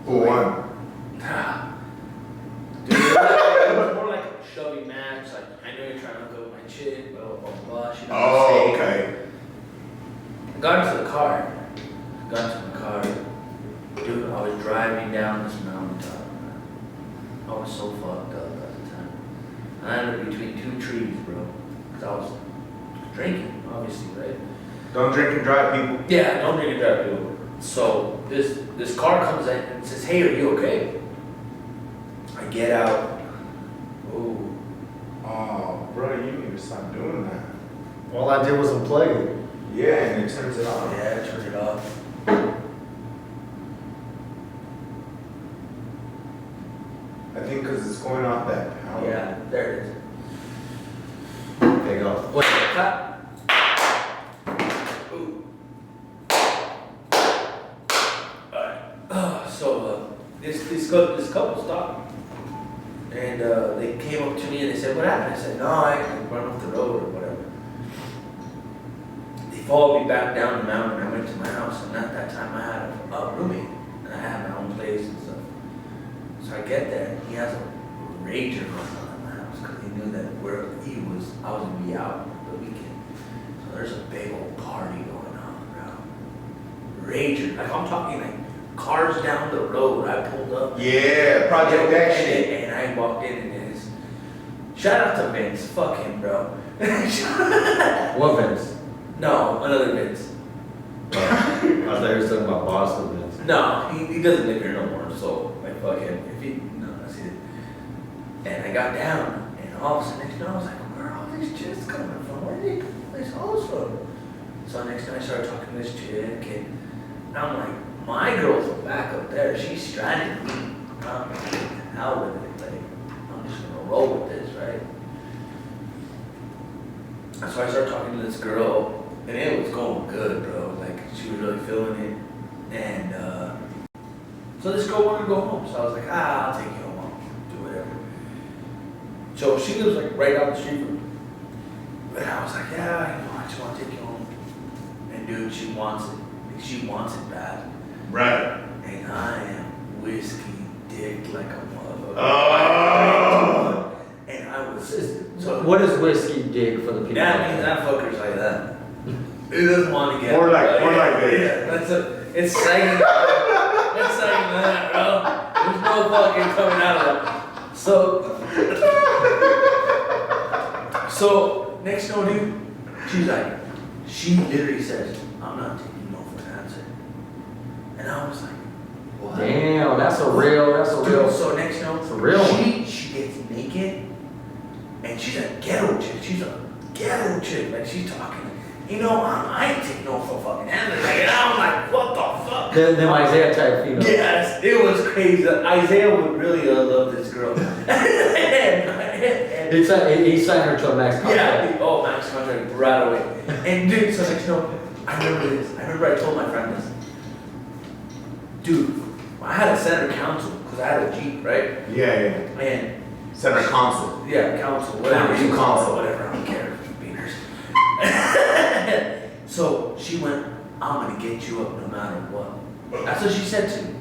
Who won? Dude, it was more like a shoving match. Like, I know you're trying to hook up my chick, blah, blah, blah, blah. She don't Oh, say. okay. I got into the car. Dude, I was driving down this mountaintop. I was so fucked up at the time. I ended up between two trees, bro. Because I was drinking, obviously, right? Don't drink and drive, people. Yeah, don't drink and drive, dude. So this car comes in and says, hey, are you okay? I get out. Ooh. Oh, bro, you need to stop doing that. All I did was unplug it. Yeah, and it turns it on. Yeah, I turned it off. I think because it's going off that power. Yeah, there it is. There you go. Wait, cut. Ooh. Alright. So this couple stopped. And they came up to me and they said, what happened? I said, no, I run off the road or whatever. They followed me back down the mountain. I went to my house, and at that time I had a roommate, and I had my own place and stuff. So I get there, and he has a rager going on in my house because he knew that where he was, I was gonna be out the weekend. So there's a big old party going on, bro. Rager, like I'm talking like cars down the road. I pulled up. Yeah, Project that and shit. and I walked in and it's shout out to Vince. Fuck him, bro. What Vince? No, another Vince. I thought you were talking about Boston Vince. No, he doesn't live here no more. So like fuck him. If he no, that's it. And I got down and all of a sudden next thing I was like, where are all these chicks coming from? Where are they coming this house from? So next time I started talking to this chick and I'm like, my girl's back up there. She's stranded me. I'm like, hell with it. Like, I'm just gonna roll with this, right? So I started talking to this girl, and it was going good, bro. Like, she was really feeling it. And so this girl wanted to go home. So I was like, I'll take you home. I'll do whatever. So she lives like right down the street from me. And I was like, yeah, I just want to take you home. And dude, she wants it. Like, she wants it bad. Right. And I am whiskey dick like a motherfucker. Oh. And I was so. What is whiskey dig for the people? That means that fucker's like that. He doesn't want to get More like this. Yeah, it's saying that, bro. There's no fucking coming out of that. So next no dude, she's like, she literally says, I'm not taking no for an answer. And I was like, what? Damn, that's a real. Dude, so next note, It's a real one. she gets naked, and she's a ghetto chick. She's a ghetto chick. Like she's talking. I ain't taking no for fucking answers. Like, and I'm like, what the fuck? Them Isaiah type female. Yes, it was crazy. Isaiah would really love this girl. And And He signed her to a max contract. yeah, oh, max contract right away. And dude, so like, I remember this. I remember I told my friend this. Dude, I had a center council because I had a Jeep, right? Yeah, yeah. And Center console. yeah, council, whatever Council, you call it, council. whatever, I don't care. Beaners. So she went, I'm gonna get you up no matter what. That's what she said to me.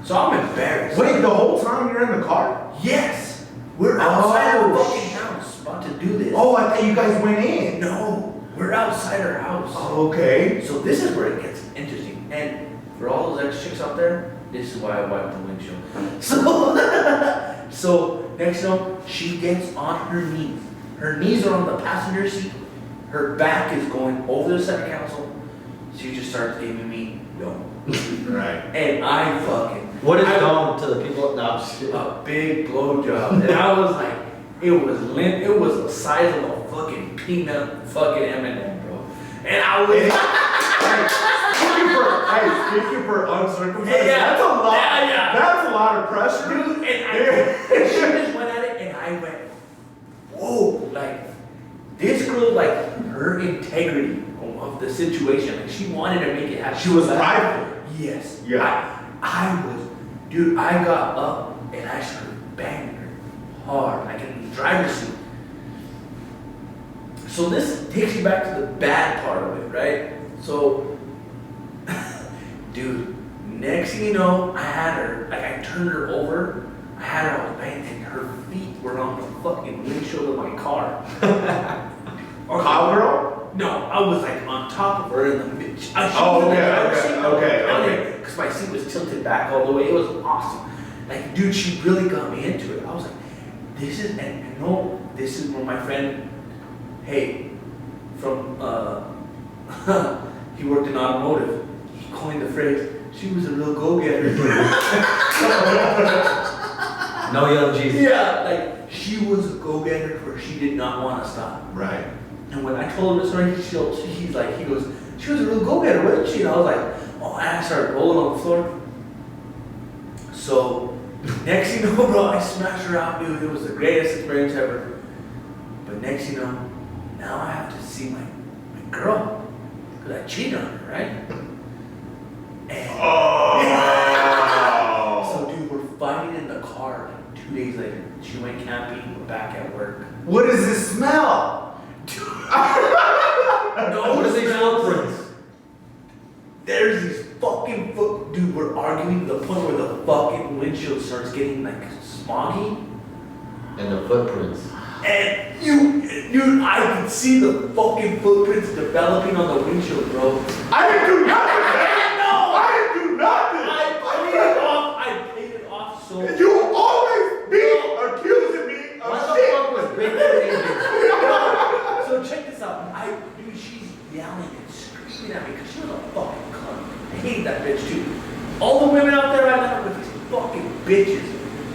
So I'm embarrassed. Wait, the whole time you're in the car? Yes, we're outside our Oh, fucking house about to do this. Oh, I thought you guys went in. No, we're outside our house. Oh, okay. So this is where it gets interesting. And for all those ex-chicks out there, this is why I wiped the windshield. So next you know, she gets on her knees. Her knees are on the passenger seat. Her back is going over the center console. She just starts giving me no. Right. And I fucking What is I- known to the people? No, I'm just kidding. a big blowjob. And I was like, it was limp. It was the size of a fucking peanut fucking M&M, bro. And I was Speaking for uncircumcised, Yeah. that's a lot. Yeah, yeah. That's a lot of pressure. dude, and she just went at it, and I went, whoa, like this girl, like her integrity of the situation, like she wanted to make it happen. She was prideful. Yes. Yeah. I was, dude. I got up and I started banging her hard, like in the driver's seat. So this takes you back to the bad part of it, right? So, dude, next thing you know, I had her, like I turned her over, I had her, I was banging, and her feet were on the fucking windshield of my car. Cowgirl? No, I was like on top of her in the mid. Oh, okay. Because my seat was tilted back all the way. It was awesome. Like, dude, she really got me into it. I was like, this is, and no, this is where my friend, hey, from, he worked in automotive. He coined the phrase, she was a real go-getter. No young Jesus. Yeah, like, she was a go-getter where she did not want to stop. Right. And when I told him this story, he goes, she was a real go-getter, wasn't she? And I was like, oh, and I started rolling on the floor. So, next thing you know, bro, I smashed her out, dude. It was the greatest experience ever. But next thing you know, now I have to see my girl. Because I cheated on her, right? And Oh. so, dude, we're fighting in the car like 2 days later. She went camping, we're back at work. What does this smell? No, What is these smells- footprints? There's these fucking dude, we're arguing to the point where the fucking windshield starts getting like smoggy. And the footprints. And dude, I could see the fucking footprints developing on the windshield, bro. I didn't do nothing, man. No! I didn't do nothing. I paid it off so. You always be accusing me What of the shit. fuck was Big Angels? So check this out. Dude, she's yelling and screaming at me because she was a fucking cunt. I hate that bitch too. All the women out there I met with these fucking bitches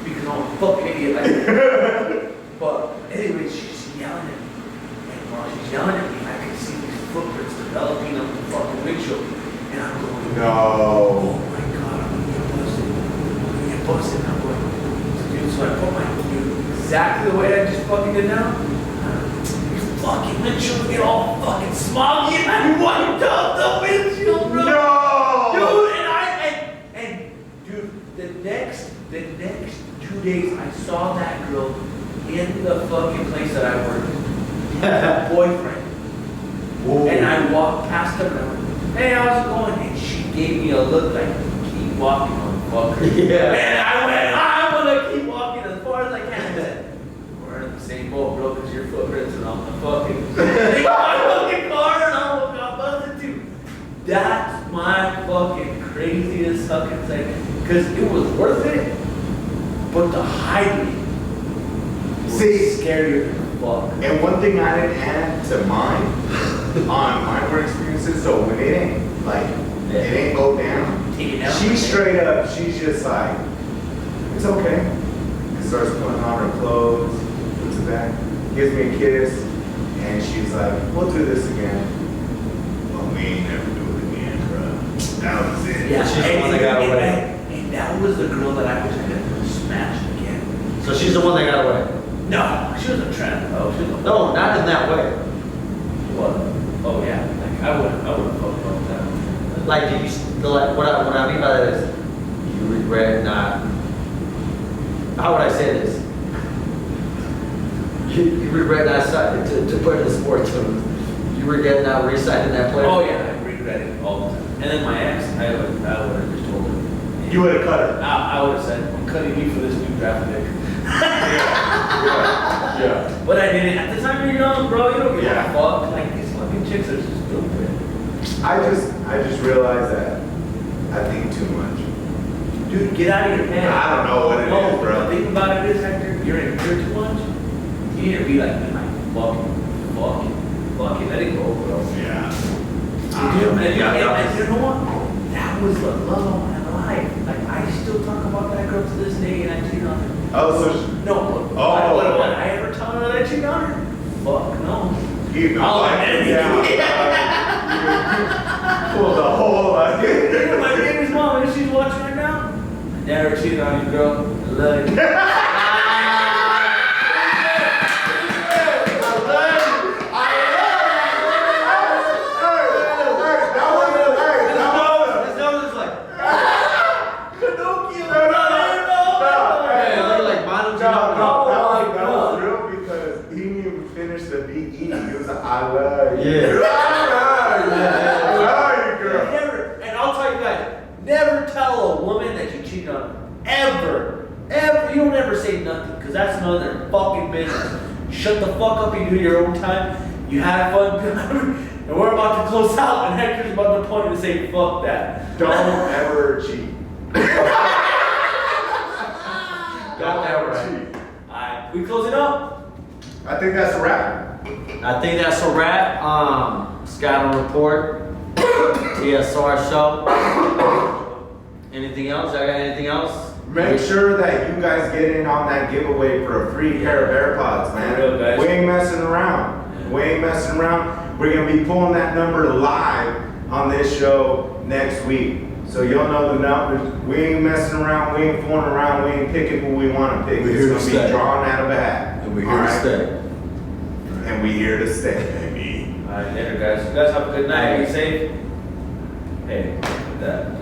because I'm a fucking idiot like that. But anyways, she's yelling at me. And while she's yelling at me, I can see these footprints developing on the fucking windshield. And I'm going, No. oh my god, I'm gonna get busted. I'm gonna get busted. And I'm going, dude, so I put my exactly the way I just fucking did now. Your fucking windshield get all fucking smoggy and I wiped out the windshield, bro. No. Dude, and dude, the next 2 days I saw that girl in the fucking place that I worked. Her boyfriend. Whoa. And I walked past her and I went, hey, how's it going? And she gave me a look like, keep walking on fucker. Yeah. And I went, I'm gonna keep walking as far as I can. And then, we're in the same boat, bro, because your footprints are on the fucking they got my fucking car and I almost got busted too. That's my fucking craziest fucking thing. Because it was worth it, but the hiding was See- scarier than fuck. And one thing I didn't add to mine, on my work experiences, so when it ain't, like, it ain't go down, Take it down. she straight up, she's just like, it's okay. Starts putting on her clothes, puts it back, gives me a kiss, and she's like, we'll do this again. Well, we ain't never do it again, bro. That was it. Yeah, She's the one that got away. And that was the girl that I was gonna smash again. So she's the one that got away. No, she was a trend. Oh, she was a No, not in that way. What? Oh yeah. Like I wouldn't fuck with that. Like, do you, like, what I mean by that is, you regret not, how would I say this? You regret not, to put it in sports terms, you regret not re-signing that player? Oh yeah, I regret it all the time. And then my ex, I would have just told her. You would have cut her. I would have said, I'm cutting you for this new draft pick. Yeah. But I didn't. At the time you're young, bro, you don't give Yeah. a fuck. Like these fucking chicks are just stupid. I just realized that I think too much. Dude, get out of your head. I don't know what it No, is, bro. The thing about it is, Hector, you're in here too much. You need to be like, fucking, let it go, bro. Yeah. Dude, and you know what? That was the love of my life. Like, I still talk about that girl to this day, and I cheated on her. Oh, so No, Oh. would I ever tell her that I cheated on her? Fuck, no. you know, Oh, like, man. yeah. Pull the whole like. You know my baby's mom, if she's watching right now, never cheated on you, girl. I love you. This nose is like, Pinocchio, hey, they're like, Manu Ginobili. That was real because he didn't even finish the BE. He was like, I love you. Yeah. I love you, girl. Never, and I'll tell you guys, never tell a woman that you cheated on her. Ever. Ever. You don't ever say nothing, because that's none of their fucking business. Shut the fuck up and do your own time. You had fun, and we're about to close out, and Hector's about to point and say, fuck that. Don't ever cheat. Don't ever cheat. Alright, we close it up? I think that's a wrap. I think that's a wrap. Scouting report, TSR show. Anything else? I got anything else? Make sure that you guys get in on that giveaway for a free pair of AirPods, man. For real, guys. We ain't messing around. We ain't messing around. We're gonna be pulling that number live on this show next week. So you'll know the numbers. We ain't messing around. We ain't fooling around. We ain't picking who we want to pick. We're It's here to gonna be stay. drawn out of a hat. And we're here All to right? stay. And we here to stay, baby. Alright, later guys. You guys have a good night. Be safe. Hey, with that.